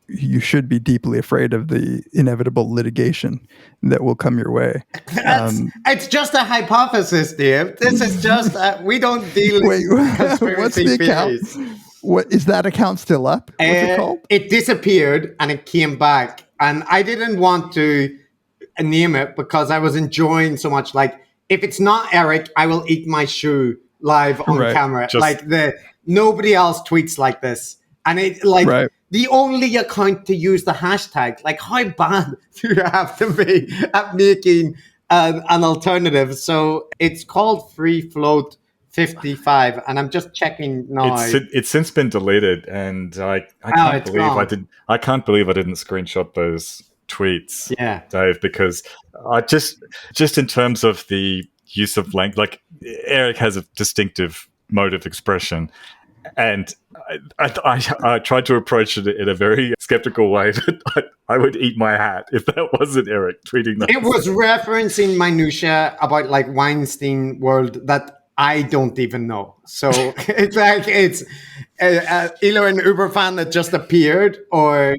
Speaker 2: you should be deeply afraid of the inevitable litigation that will come your way.
Speaker 3: It's just a hypothesis, Dave. This is just we don't deal with conspiracy
Speaker 2: what's the
Speaker 3: theories.
Speaker 2: Account? What is that account still up? What's it called?
Speaker 3: It disappeared and it came back, and I didn't want to name it because I was enjoying so much. Like, if it's not Eric, I will eat my shoe live on camera. Nobody else tweets like this, and the only account to use the hashtag. Like, how bad do you have to be at making an alternative? So it's called FreeFloat55, and I'm just checking now.
Speaker 1: It's since been deleted, and I can't believe I can't believe I didn't screenshot those tweets, Dave, because I just in terms of the use of language, like, Eric has a distinctive mode of expression, and I tried to approach it in a very skeptical way, but I would eat my hat if that wasn't Eric tweeting that.
Speaker 3: It was referencing minutia about like Weinstein world that I don't even know. So it's like it's either an Uber fan that just appeared, or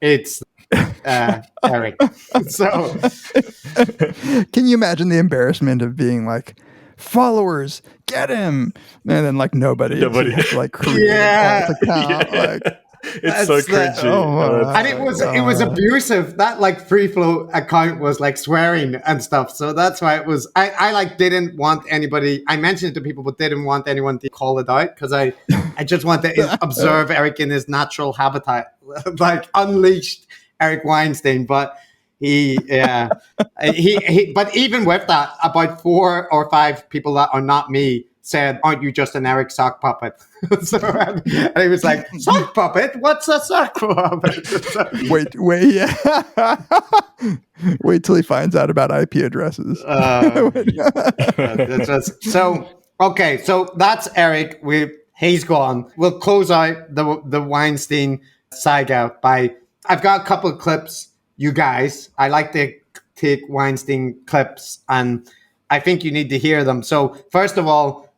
Speaker 3: it's Eric. So
Speaker 2: can you imagine the embarrassment of being like, followers, get him, and then like nobody. So you have to, like, create an account. Like,
Speaker 1: it's so cringy.
Speaker 3: And it was abusive. That like free flow account was like swearing and stuff. So that's why it was. I like didn't want anybody. I mentioned it to people, but didn't want anyone to call it out because I just want to observe Eric in his natural habitat, like unleashed Eric Weinstein. But he but even with that, about 4 or 5 people that are not me said, "Aren't you just an Eric sock puppet?" So, and he was like, "Sock puppet? What's a sock puppet?"
Speaker 2: wait, wait till he finds out about IP addresses.
Speaker 3: So that's Eric. He's gone. We'll close out the Weinstein saga by. I've got a couple of clips. You guys, I like to take Weinstein clips, and I think you need to hear them. So first of all,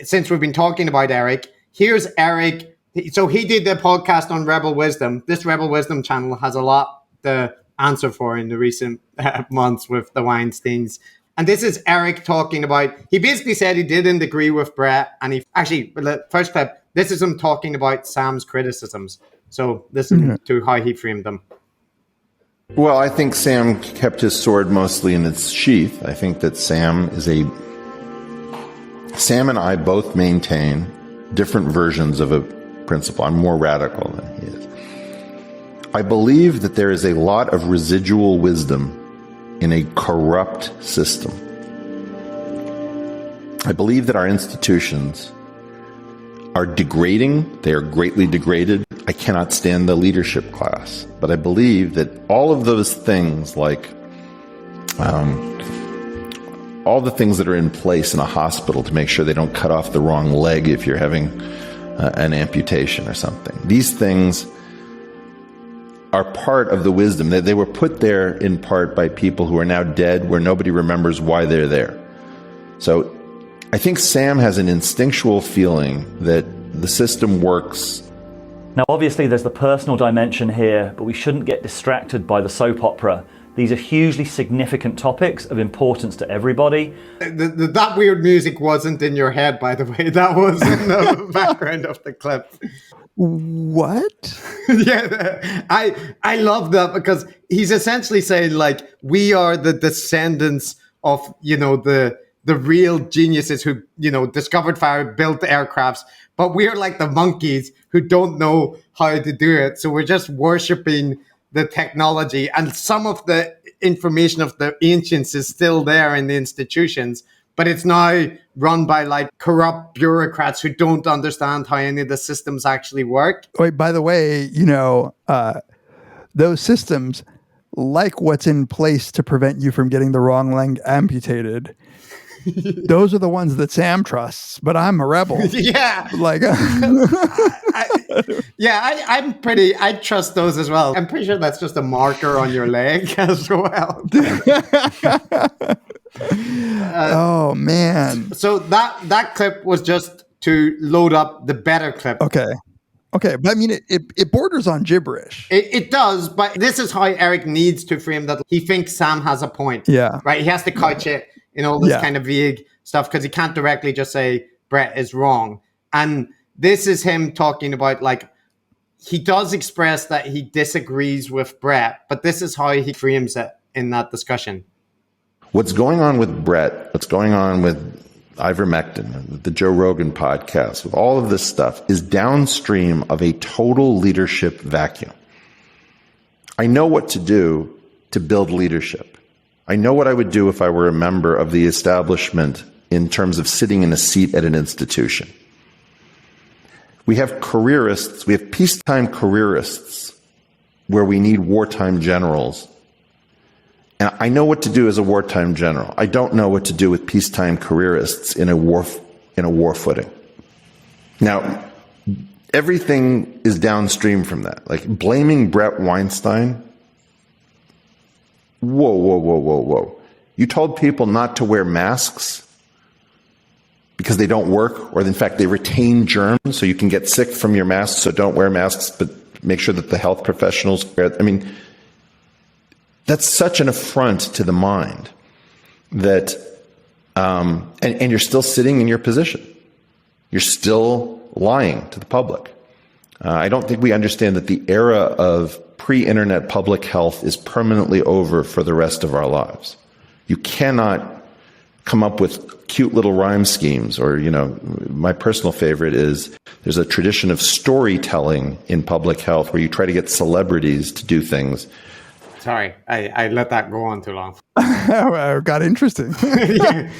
Speaker 3: since we've been talking about Eric, here's Eric. So he did the podcast on Rebel Wisdom. This Rebel Wisdom channel has a lot to answer for in the recent months with the Weinsteins. And this is Eric talking about, he basically said he didn't agree with Bret. And the first clip, this is him talking about Sam's criticisms. So listen to how he framed them.
Speaker 4: Well, I think Sam kept his sword mostly in its sheath. I think that Sam and I both maintain different versions of a principle. I'm more radical than he is. I believe that there is a lot of residual wisdom in a corrupt system. I believe that our institutions are degrading. They are greatly degraded. I cannot stand the leadership class. But I believe that all of those things, like all the things that are in place in a hospital to make sure they don't cut off the wrong leg if you're having an amputation or something, these things are part of the wisdom. They were put there in part by people who are now dead, where nobody remembers why they're there. So I think Sam has an instinctual feeling that the system works.
Speaker 5: Now, obviously, there's the personal dimension here, but we shouldn't get distracted by the soap opera. These are hugely significant topics of importance to everybody.
Speaker 3: That weird music wasn't in your head, by the way. That was in the background of the clip.
Speaker 2: What?
Speaker 3: Yeah, I love that, because he's essentially saying, like, we are the descendants of, the real geniuses who, discovered fire, built aircrafts, but we're like the monkeys who don't know how to do it. So we're just worshiping the technology, and some of the information of the ancients is still there in the institutions, but it's now run by like corrupt bureaucrats who don't understand how any of the systems actually work.
Speaker 2: Wait, by the way, those systems, like what's in place to prevent you from getting the wrong leg amputated, those are the ones that Sam trusts, but I'm a rebel.
Speaker 3: Yeah.
Speaker 2: Like,
Speaker 3: I trust those as well. I'm pretty sure that's just a marker on your leg as well.
Speaker 2: Oh man.
Speaker 3: So that clip was just to load up the better clip.
Speaker 2: Okay. But I mean, it borders on gibberish.
Speaker 3: It does, but this is how Eric needs to frame that. He thinks Sam has a point.
Speaker 2: Yeah.
Speaker 3: Right? He has to couch it in all this kind of vague stuff, because he can't directly just say Bret is wrong. And this is him talking about, like, he does express that he disagrees with Bret, but this is how he frames it in that discussion.
Speaker 4: What's going on with Bret, what's going on with ivermectin, with the Joe Rogan podcast, with all of this stuff, is downstream of a total leadership vacuum. I know what to do to build leadership. I know what I would do if I were a member of the establishment in terms of sitting in a seat at an institution. We have careerists, we have peacetime careerists where we need wartime generals. And I know what to do as a wartime general. I don't know what to do with peacetime careerists in a war footing. Now, everything is downstream from that. Like blaming Bret Weinstein. Whoa. You told people not to wear masks because they don't work, or in fact, they retain germs, so you can get sick from your masks, so don't wear masks, but make sure that the health professionals wear. I mean, that's such an affront to the mind that, and you're still sitting in your position. You're still lying to the public. I don't think we understand that the era of pre-internet public health is permanently over for the rest of our lives. You cannot come up with cute little rhyme schemes, or, my personal favorite is there's a tradition of storytelling in public health where you try to get celebrities to do things.
Speaker 3: Sorry, I let that go on too long.
Speaker 2: It got interesting.
Speaker 3: Yeah.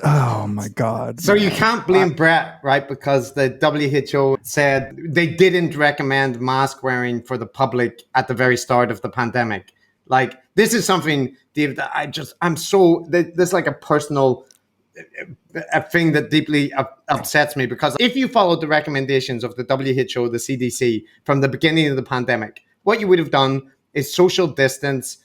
Speaker 2: Oh my God.
Speaker 3: So you can't blame Bret, right? Because the WHO said they didn't recommend mask wearing for the public at the very start of the pandemic. Like, this is something, Dave, that there's like a personal a thing that deeply upsets me, because if you followed the recommendations of the WHO, the CDC, from the beginning of the pandemic, what you would have done is social distance,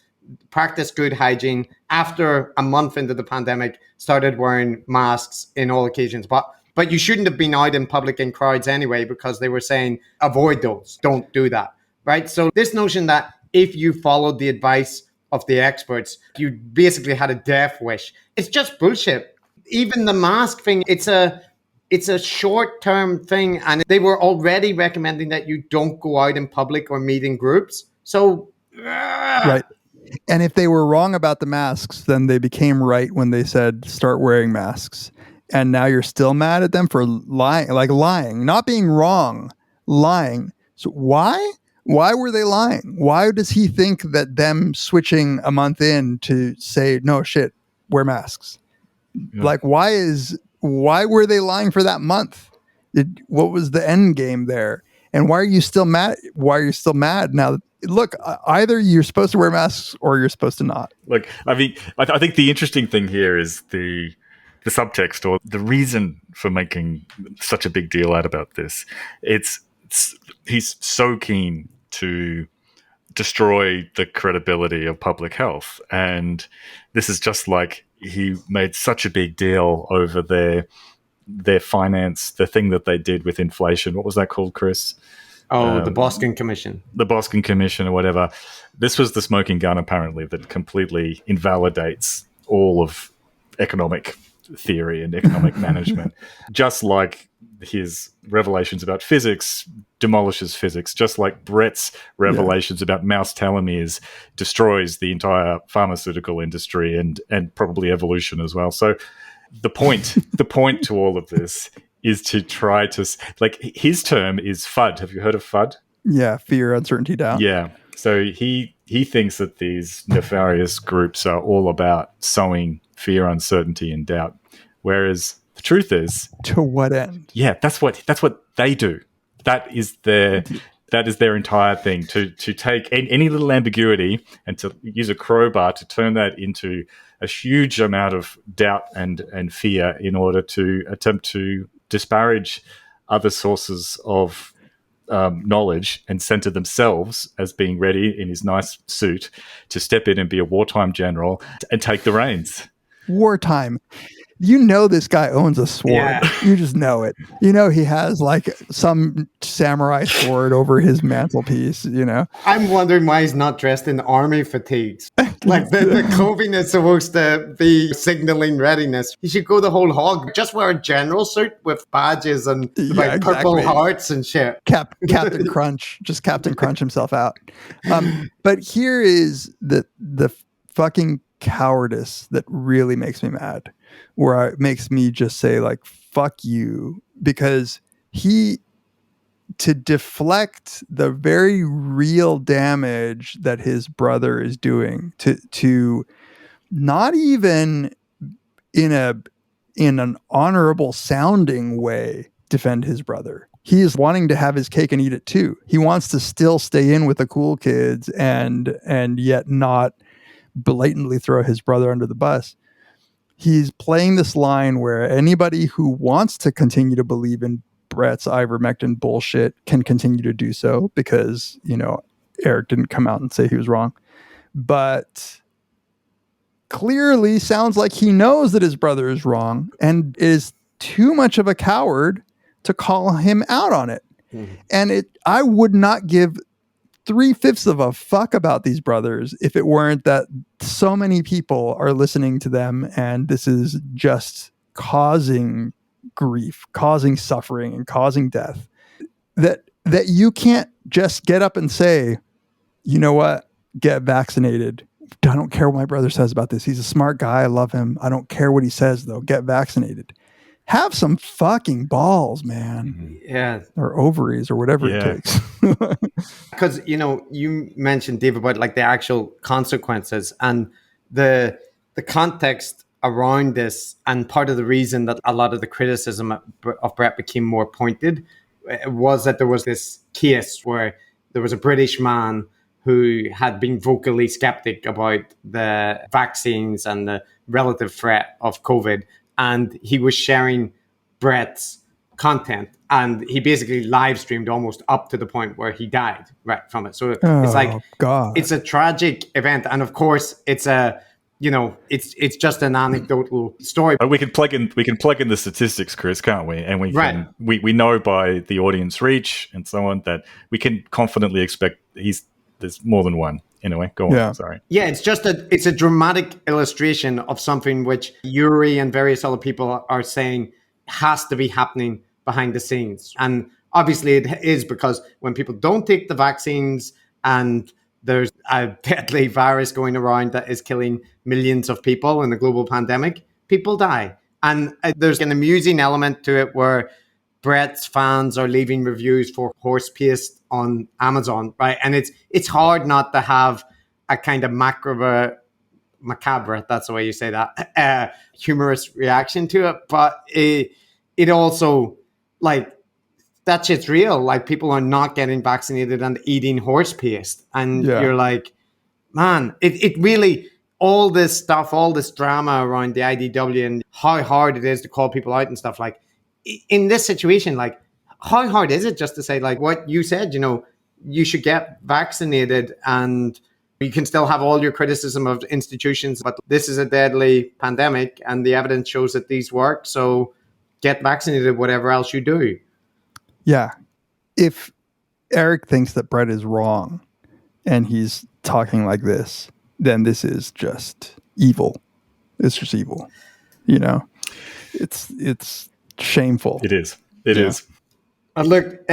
Speaker 3: practice good hygiene. After a month into the pandemic, started wearing masks in all occasions. But you shouldn't have been out in public in crowds anyway, because they were saying, avoid those, don't do that, right? So this notion that if you followed the advice of the experts, you basically had a death wish, it's just bullshit. Even the mask thing, it's a short-term thing, and they were already recommending that you don't go out in public or meet in groups. So,
Speaker 2: right. And if they were wrong about the masks, then they became right when they said start wearing masks. And now you're still mad at them for lying, not being wrong, lying. So why? Why were they lying? Why does he think that them switching a month in to say, no shit, wear masks? Yeah. Like, why were they lying for that month? What was the end game there? And why are you still mad? Why are you still mad now? Look, either you're supposed to wear masks or you're supposed to not.
Speaker 1: Look, I mean, I think the interesting thing here is the subtext or the reason for making such a big deal out about this. It's he's so keen to destroy the credibility of public health, and this is just like he made such a big deal over their finance, the thing that they did with inflation. What was that called, Chris?
Speaker 3: The Boston Commission.
Speaker 1: The Boston Commission or whatever. This was the smoking gun, apparently, that completely invalidates all of economic theory and economic management. Just like his revelations about physics demolishes physics, just like Bret's revelations about mouse telomeres destroys the entire pharmaceutical industry and probably evolution as well. So the point to all of this is to try to, like, his term is FUD. Have you heard of FUD?
Speaker 2: Yeah, fear, uncertainty, doubt.
Speaker 1: Yeah. So he thinks that these nefarious groups are all about sowing fear, uncertainty, and doubt. Whereas the truth is,
Speaker 2: to what end?
Speaker 1: Yeah, that's what they do. That is their entire thing, to take any little ambiguity and to use a crowbar to turn that into a huge amount of doubt and fear in order to attempt to disparage other sources of knowledge and center themselves as being ready in his nice suit to step in and be a wartime general and take the reins.
Speaker 2: Wartime. You know this guy owns a sword.
Speaker 3: Yeah.
Speaker 2: You just know it. You know he has like some samurai sword over his mantelpiece, you know.
Speaker 3: I'm wondering why he's not dressed in army fatigues. Like the clothing is supposed to be signaling readiness. He should go the whole hog. Just wear a general suit with badges and like purple hearts and shit.
Speaker 2: Captain Crunch. Just Captain Crunch himself out. But here is the fucking cowardice that really makes me mad, where it makes me just say like, fuck you, because to deflect the very real damage that his brother is doing, to not even in an honorable sounding way defend his brother. He is wanting to have his cake and eat it too. He wants to still stay in with the cool kids and yet not blatantly throw his brother under the bus. He's playing this line where anybody who wants to continue to believe in Bret's ivermectin bullshit can continue to do so because, you know, Eric didn't come out and say he was wrong. But clearly sounds like he knows that his brother is wrong and is too much of a coward to call him out on it. Mm-hmm. And I would not give 3/5 of a fuck about these brothers if it weren't that so many people are listening to them, and this is just causing grief, causing suffering, and causing death. That you can't just get up and say, you know what, get vaccinated. I don't care what my brother says about this. He's a smart guy. I love him. I don't care what he says, though. Get vaccinated. Have some fucking balls, man.
Speaker 3: Yeah.
Speaker 2: Or ovaries or whatever it takes.
Speaker 3: Because, you know, you mentioned, Dave, about like the actual consequences and the context around this. And part of the reason that a lot of the criticism of Bret became more pointed was that there was this case where there was a British man who had been vocally skeptic about the vaccines and the relative threat of COVID. And he was sharing Bret's content, and he basically live streamed almost up to the point where he died right from it. So it's like, God, it's a tragic event, and of course, it's it's just an anecdotal story.
Speaker 1: But we can plug in the statistics, Chris, can't we? And we know by the audience reach and so on that we can confidently expect there's more than one. Anyway, go on. Sorry.
Speaker 3: Yeah, it's a dramatic illustration of something which Yuri and various other people are saying has to be happening behind the scenes. And obviously it is, because when people don't take the vaccines and there's a deadly virus going around that is killing millions of people in a global pandemic, people die. And there's an amusing element to it where Bret's fans are leaving reviews for horse paste on Amazon, right? And it's hard not to have a kind of macabre, that's the way you say that, humorous reaction to it. But it also, like, that shit's real. Like, people are not getting vaccinated and eating horse paste. And you're like, man, it really, all this stuff, all this drama around the IDW and how hard it is to call people out and stuff, like, in this situation, like, how hard is it just to say, like, what you said, you should get vaccinated and you can still have all your criticism of institutions, but this is a deadly pandemic and the evidence shows that these work. So get vaccinated, whatever else you do.
Speaker 2: Yeah. If Eric thinks that Bret is wrong and he's talking like this, then this is just evil. It's just evil. It's shameful.
Speaker 1: It is. It is.
Speaker 3: Look,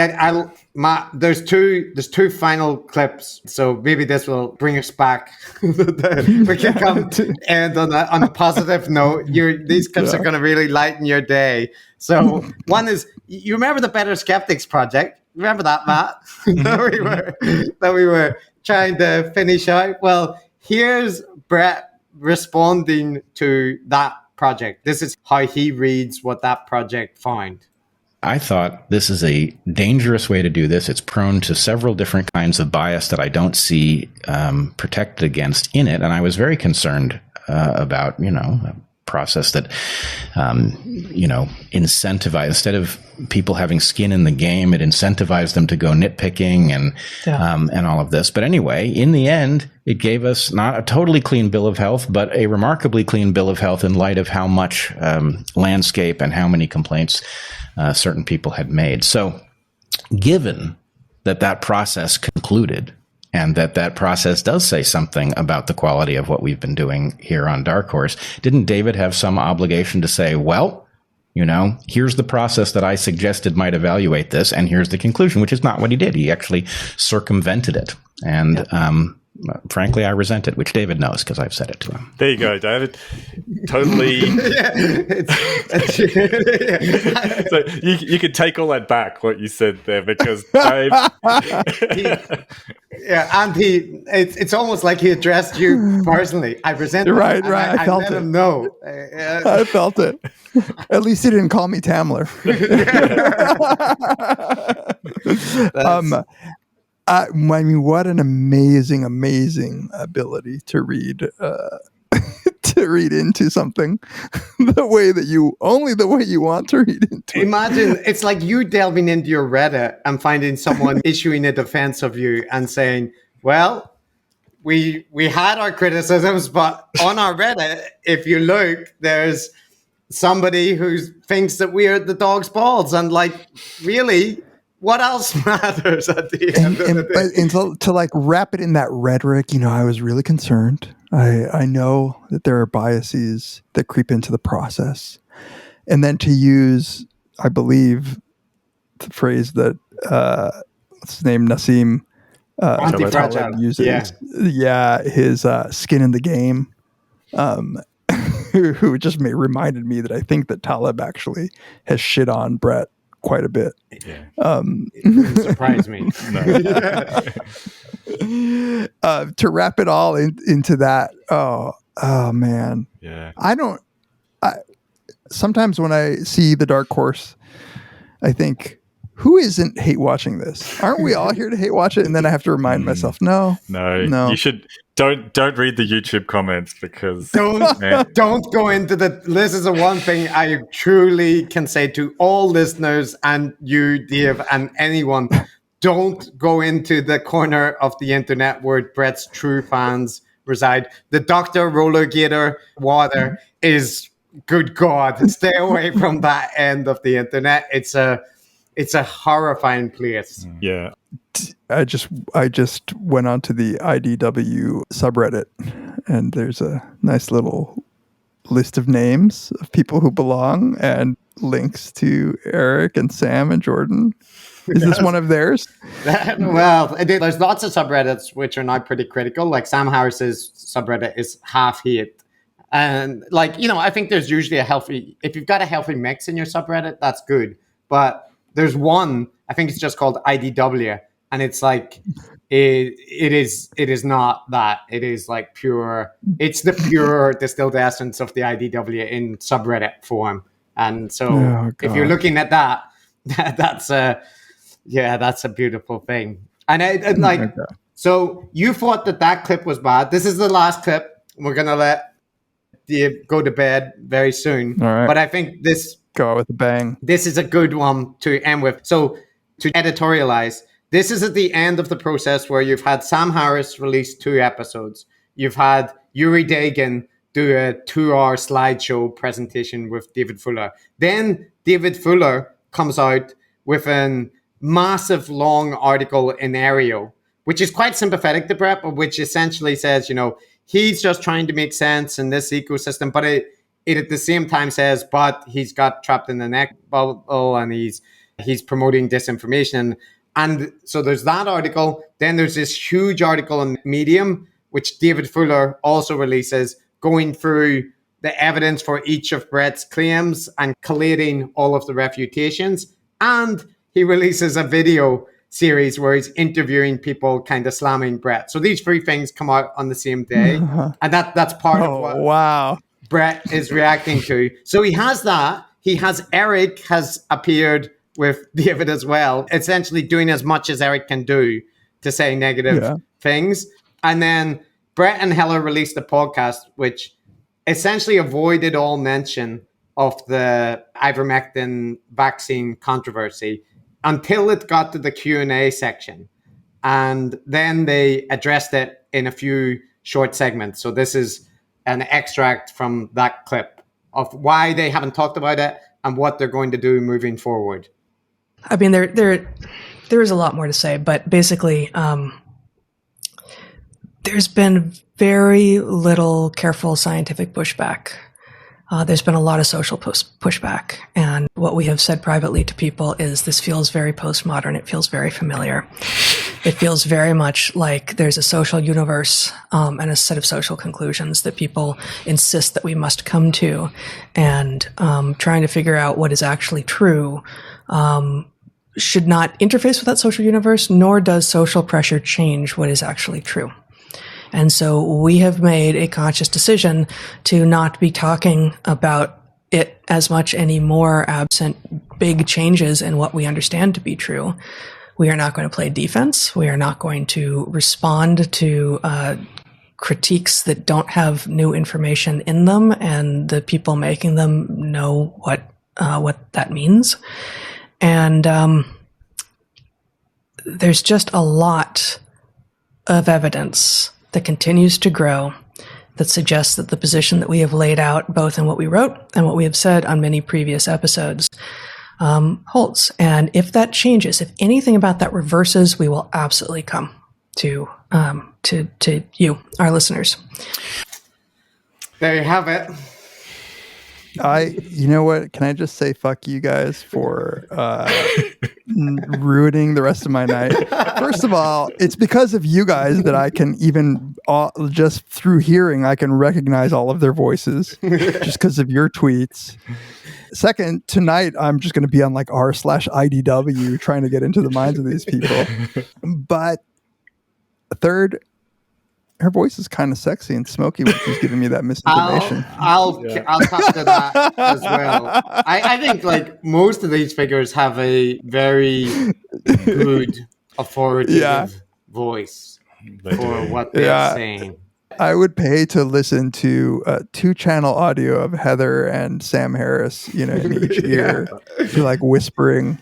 Speaker 3: there's two final clips, so maybe this will bring us back. We can come to end on a positive note. These clips are going to really lighten your day. So one is, you remember the Better Skeptics Project? Remember that, Matt? that we were trying to finish out. Well, here's Bret responding to that project. This is how he reads what that project found.
Speaker 10: I thought this is a dangerous way to do this. It's prone to several different kinds of bias that I don't see protected against in it. And I was very concerned about, a process that, incentivize, instead of people having skin in the game, it incentivized them to go nitpicking and all of this. But anyway, in the end, it gave us not a totally clean bill of health, but a remarkably clean bill of health in light of how much landscape and how many complaints certain people had made. So given that process concluded and that process does say something about the quality of what we've been doing here on Dark Horse, didn't David have some obligation to say, well, here's the process that I suggested might evaluate this, and here's the conclusion, which is not what he did. He actually circumvented it. And frankly, I resent it, which David knows because I've said it to him.
Speaker 1: There you go, David. Totally. So you could take all that back, what you said there, because Dave.
Speaker 3: It's almost like he addressed you personally. I resent it.
Speaker 2: Right. I felt
Speaker 3: let
Speaker 2: it.
Speaker 3: him know.
Speaker 2: I felt it. At least he didn't call me Tamler. I mean, what an amazing ability to read into something the way you want to read into it.
Speaker 3: Imagine it's like you delving into your Reddit and finding someone issuing a defense of you and saying, well, we had our criticisms, but on our Reddit, if you look, there's somebody who thinks that we are the dog's balls, and like, really, what else matters at the end of the day?
Speaker 2: And to like wrap it in that rhetoric, I was really concerned. I know that there are biases that creep into the process. And then to use, I believe, the phrase that, what's his name, Nassim
Speaker 3: Anti-fragile
Speaker 2: uses. Yeah, his skin in the game, who just reminded me that I think that Taleb actually has shit on Bret quite a bit.
Speaker 3: Yeah. It wouldn't surprise me.
Speaker 2: To wrap it all into that, oh man.
Speaker 1: Yeah.
Speaker 2: Sometimes when I see the Dark Horse, I think, who isn't hate watching this? Aren't we all here to hate watch it? And then I have to remind myself, no.
Speaker 1: You should don't read the YouTube comments, because
Speaker 3: don't go into this is the one thing I truly can say to all listeners, and you, Dave, and anyone, don't go into the corner of the internet where Bret's true fans reside. The Dr. Rollergator water is, good God, stay away from that end of the internet. It's a horrifying place.
Speaker 1: Yeah.
Speaker 2: I just went onto the IDW subreddit, and there's a nice little list of names of people who belong and links to Eric and Sam and Jordan. Is this one of theirs?
Speaker 3: Well, there's lots of subreddits which are now pretty critical. Like Sam Harris's subreddit is half hate. And I think there's usually if you've got a healthy mix in your subreddit, that's good. But there's one, I think it's just called IDW, and it's like it is not that. It is like it's the pure distilled essence of the IDW in subreddit form. And so if you're looking at that, that's Yeah, that's a beautiful thing. And so you thought that clip was bad. This is the last clip. We're going to let Dave go to bed very soon.
Speaker 2: All right.
Speaker 3: But I think
Speaker 2: go out with a bang.
Speaker 3: This is a good one to end with. So to editorialize, this is at the end of the process where you've had Sam Harris release 2 episodes. You've had Yuri Dagan do a 2-hour slideshow presentation with David Fuller. Then David Fuller comes out with a massive long article in Aereo, which is quite sympathetic to Bret, but which essentially says, he's just trying to make sense in this ecosystem, but it at the same time says, but he's got trapped in the neck bubble and he's promoting disinformation. And so there's that article. Then there's this huge article in Medium, which David Fuller also releases, going through the evidence for each of Bret's claims and collating all of the refutations. And he releases a video series where he's interviewing people kind of slamming Bret. So these 3 things come out on the same day. And that's part of what Bret is reacting to. So he has that. He has Eric has appeared with David as well, essentially doing as much as Eric can do to say negative things. And then Bret and Heller released a podcast, which essentially avoided all mention of the ivermectin vaccine controversy until it got to the Q&A section. And then they addressed it in a few short segments. So this is an extract from that clip of why they haven't talked about it and what they're going to do moving forward.
Speaker 11: I mean, there is a lot more to say, but basically, there's been very little careful scientific pushback. There's been a lot of social pushback. And what we have said privately to people is this feels very postmodern. It feels very familiar. It feels very much like there's a social universe and a set of social conclusions that people insist that we must come to. And trying to figure out what is actually true should not interface with that social universe, nor does social pressure change what is actually true. And so we have made a conscious decision to not be talking about it as much anymore, absent big changes in what we understand to be true. We are not going to play defense. We are not going to respond to critiques that don't have new information in them, and the people making them know what that means. And there's just a lot of evidence that continues to grow that suggests that the position that we have laid out, both in what we wrote and what we have said on many previous episodes, holds. And if that changes, if anything about that reverses, we will absolutely come to you, our listeners.
Speaker 3: There you have it.
Speaker 2: You know what? Can I just say fuck you guys for ruining the rest of my night? First of all, it's because of you guys that I can even just through hearing, I can recognize all of their voices just because of your tweets. Second, tonight I'm just going to be on like r/IDW trying to get into the minds of these people. But third, her voice is kind of sexy and smoky, which is giving me that misinformation.
Speaker 3: I'll come to that as well. I think like most of these figures have a very good authoritative voice for what they're saying.
Speaker 2: I would pay to listen to 2-channel audio of Heather and Sam Harris, in each ear, like whispering,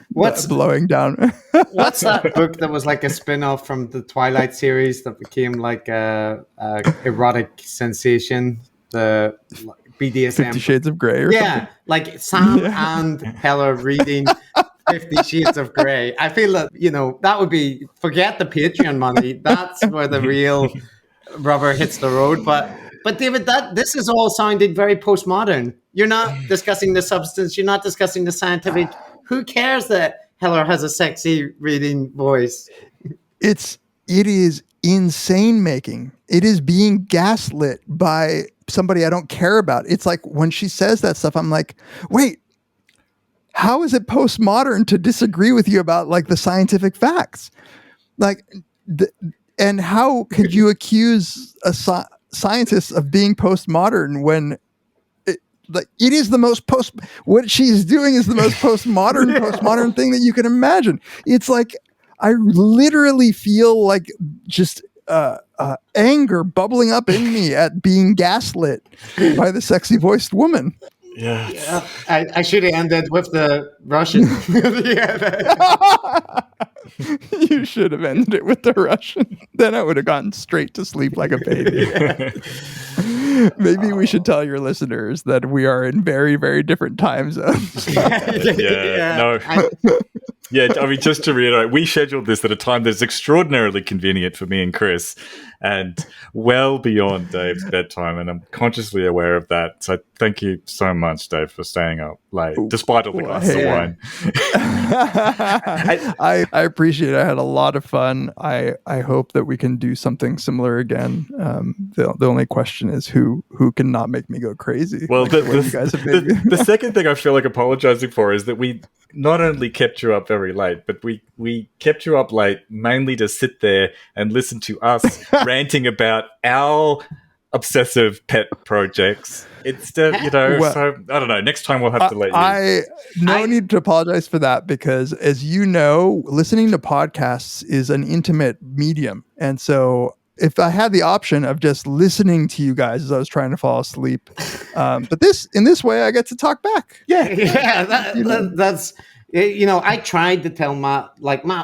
Speaker 2: blowing down.
Speaker 3: What's that book that was like a spin-off from the Twilight series that became like a erotic sensation? The BDSM.
Speaker 2: 50 Shades of Grey or something?
Speaker 3: Like Sam and Heller reading 50 Shades of Grey. I feel that, that would be, forget the Patreon money. That's where the real rubber hits the road. But David, this is all sounding very postmodern. You're not discussing the substance. You're not discussing the scientific. Who cares that Heller has a sexy reading voice?
Speaker 2: It is insane making. It is being gaslit by somebody I don't care about. It's like when she says that stuff, I'm like, wait, how is it postmodern to disagree with you about like the scientific facts? Like, and how could you accuse a scientist of being postmodern when like it is the most what she's doing is the most postmodern thing that you can imagine. It's like I literally feel like just anger bubbling up in me at being gaslit by the sexy voiced woman.
Speaker 1: Yeah.
Speaker 3: I should have ended with the Russian.
Speaker 2: You should have ended it with the Russian. Then I would have gotten straight to sleep like a baby. Maybe we should tell your listeners that we are in very, very different time zones.
Speaker 1: Yeah, I mean, just to reiterate, we scheduled this at a time that's extraordinarily convenient for me and Chris, and well beyond Dave's bedtime, and I'm consciously aware of that. So thank you so much, Dave, for staying up late, despite all the glasses of wine.
Speaker 2: I appreciate it. I had a lot of fun. I hope that we can do something similar again. The only question is who can not make me go crazy.
Speaker 1: Well,
Speaker 2: like
Speaker 1: the second thing I feel like apologizing for is that we not only kept you up very late, but we kept you up late mainly to sit there and listen to us ranting about our obsessive pet projects. Instead, so I don't know. Next time we'll have to let you.
Speaker 2: No need to apologize for that, because as you know, listening to podcasts is an intimate medium. And so if I had the option of just listening to you guys as I was trying to fall asleep, but in this way, I get to talk back.
Speaker 3: That's, I tried to tell Matt,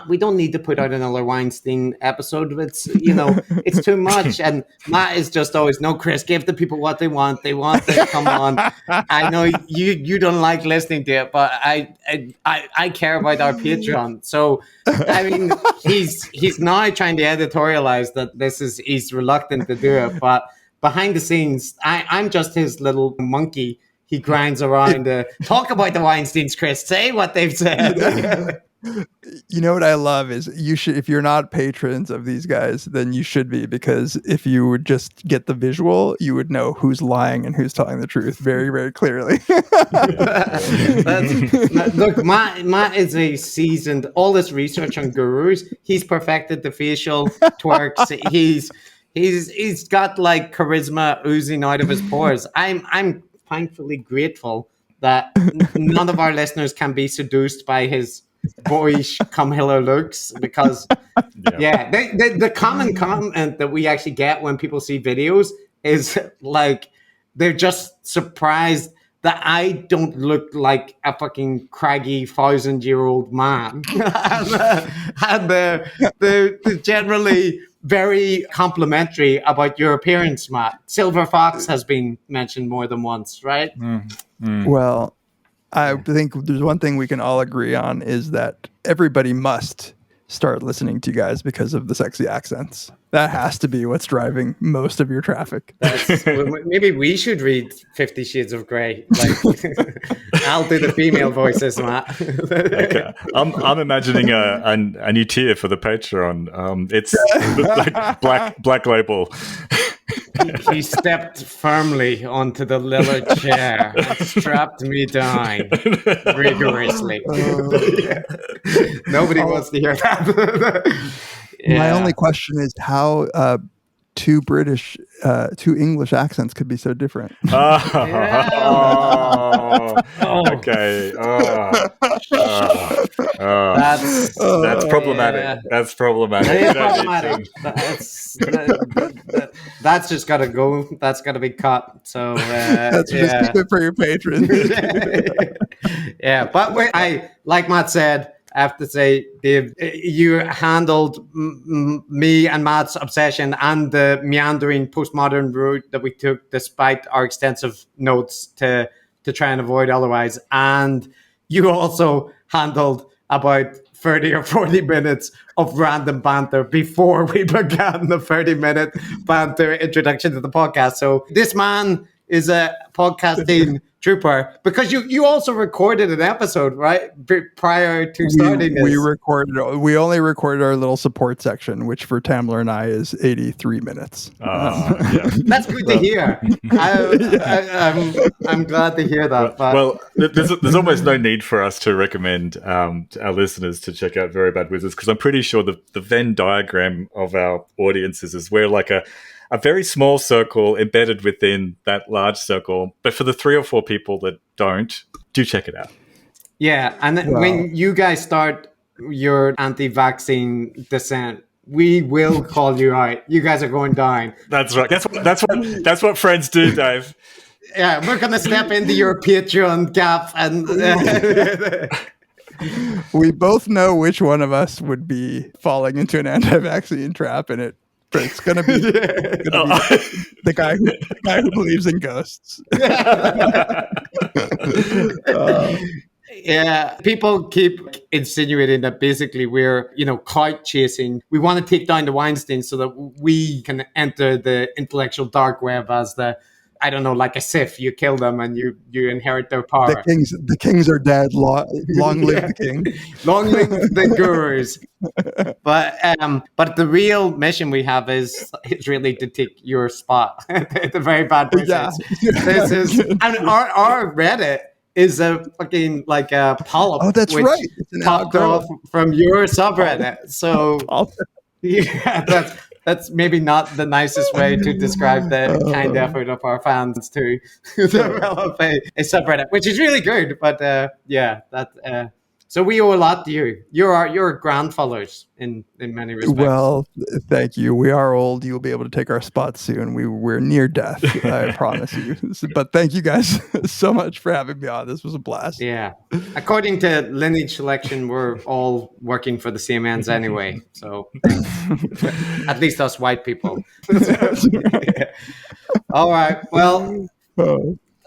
Speaker 3: we don't need to put out another Weinstein episode. It's, it's too much. And Matt is just always, no, Chris, give the people what they want. They want to come on. I know you don't like listening to it, but I care about our Patreon. So, I mean, he's now trying to editorialize that he's reluctant to do it. But behind the scenes, I'm just his little monkey. He grinds around to talk about the Weinsteins, Chris. Say what they've said.
Speaker 2: You know what I love is you should, if you're not patrons of these guys, then you should be, because if you would just get the visual, you would know who's lying and who's telling the truth very, very clearly.
Speaker 3: Look, Matt is a seasoned, all this research on gurus. He's perfected the facial twerks. He's got like charisma oozing out of his pores. I'm thankfully grateful that none of our listeners can be seduced by his boyish come hither looks, because the common comment that we actually get when people see videos is like they're just surprised that I don't look like a fucking craggy 1,000-year-old man. and they're generally very complimentary about your appearance, Matt. Silver Fox has been mentioned more than once, right?
Speaker 2: Well, I think there's one thing we can all agree on is that everybody must start listening to you guys because of the sexy accents. That has to be what's driving most of your traffic.
Speaker 3: Maybe we should read 50 Shades of Grey. I'll do the female voices, Matt.
Speaker 1: Okay. I'm imagining a new tier for the Patreon. It's like black label.
Speaker 3: He stepped firmly onto the leather chair and strapped me down rigorously. Nobody wants to hear that.
Speaker 2: My only question is how two English accents could be so different.
Speaker 1: Okay. That's problematic.
Speaker 3: Yeah.
Speaker 1: That's problematic.
Speaker 3: It is problematic. That's just got to go. That's got to be cut. So
Speaker 2: that's just good for your patrons.
Speaker 3: Yeah, but like Matt said, I have to say, Dave, you handled me and Matt's obsession and the meandering postmodern route that we took, despite our extensive notes to try and avoid otherwise. And you also handled about 30 or 40 minutes of random banter before we began the 30-minute banter introduction to the podcast. So this man is a podcasting trooper, because you also recorded an episode, right? Prior to starting this.
Speaker 2: We only recorded our little support section, which for Tamler and I is 83 minutes.
Speaker 3: That's good to hear. I'm glad to hear that.
Speaker 1: Well, there's almost no need for us to recommend our listeners to check out Very Bad Wizards, because I'm pretty sure the Venn diagram of our audiences is we're like a a very small circle embedded within that large circle. But for the 3 or 4 people that don't, do check it out.
Speaker 3: Yeah, and when you guys start your anti-vaccine descent, we will call you out. You guys are going down.
Speaker 1: That's right. That's what friends do, Dave.
Speaker 3: Yeah, we're gonna step into your Patreon gap, and
Speaker 2: we both know which one of us would be falling into an anti-vaccine trap, and it's gonna be, the guy who believes in ghosts.
Speaker 3: Yeah, people keep insinuating that basically we're, clout chasing. We want to take down the Weinstein so that we can enter the intellectual dark web as like a Sith. You kill them and you inherit their power.
Speaker 2: The kings are dead. Long live the king.
Speaker 3: Long live the gurus. But the real mission we have is really to take your spot. The very bad person.
Speaker 2: Yeah.
Speaker 3: This is, and our Reddit is a fucking like a polyp.
Speaker 2: Oh, that's right.
Speaker 3: It's popped off from your subreddit. So yeah, that's maybe not the nicest way to describe the kind effort of our fans to develop a subreddit, which is really good. But so we owe a lot to you. You're grandfathers in many respects.
Speaker 2: Well, thank you. We are old. You'll be able to take our spot soon. We're near death, I promise you. But thank you guys so much for having me on. This was a blast.
Speaker 3: Yeah. According to lineage selection, we're all working for the same ends anyway. So at least us white people. All right. Well,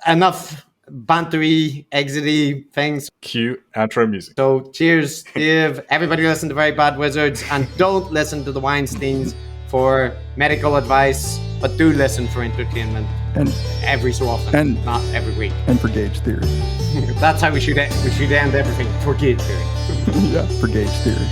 Speaker 3: enough bantery, exity things.
Speaker 1: Cue outro music.
Speaker 3: So cheers, Dave. Everybody listen to Very Bad Wizards, and don't listen to the Weinsteins for medical advice, but do listen for entertainment. And every so often, and not every week.
Speaker 2: And for gauge theory.
Speaker 3: That's how we should end everything, for gauge theory.
Speaker 2: Yeah, for gauge theory.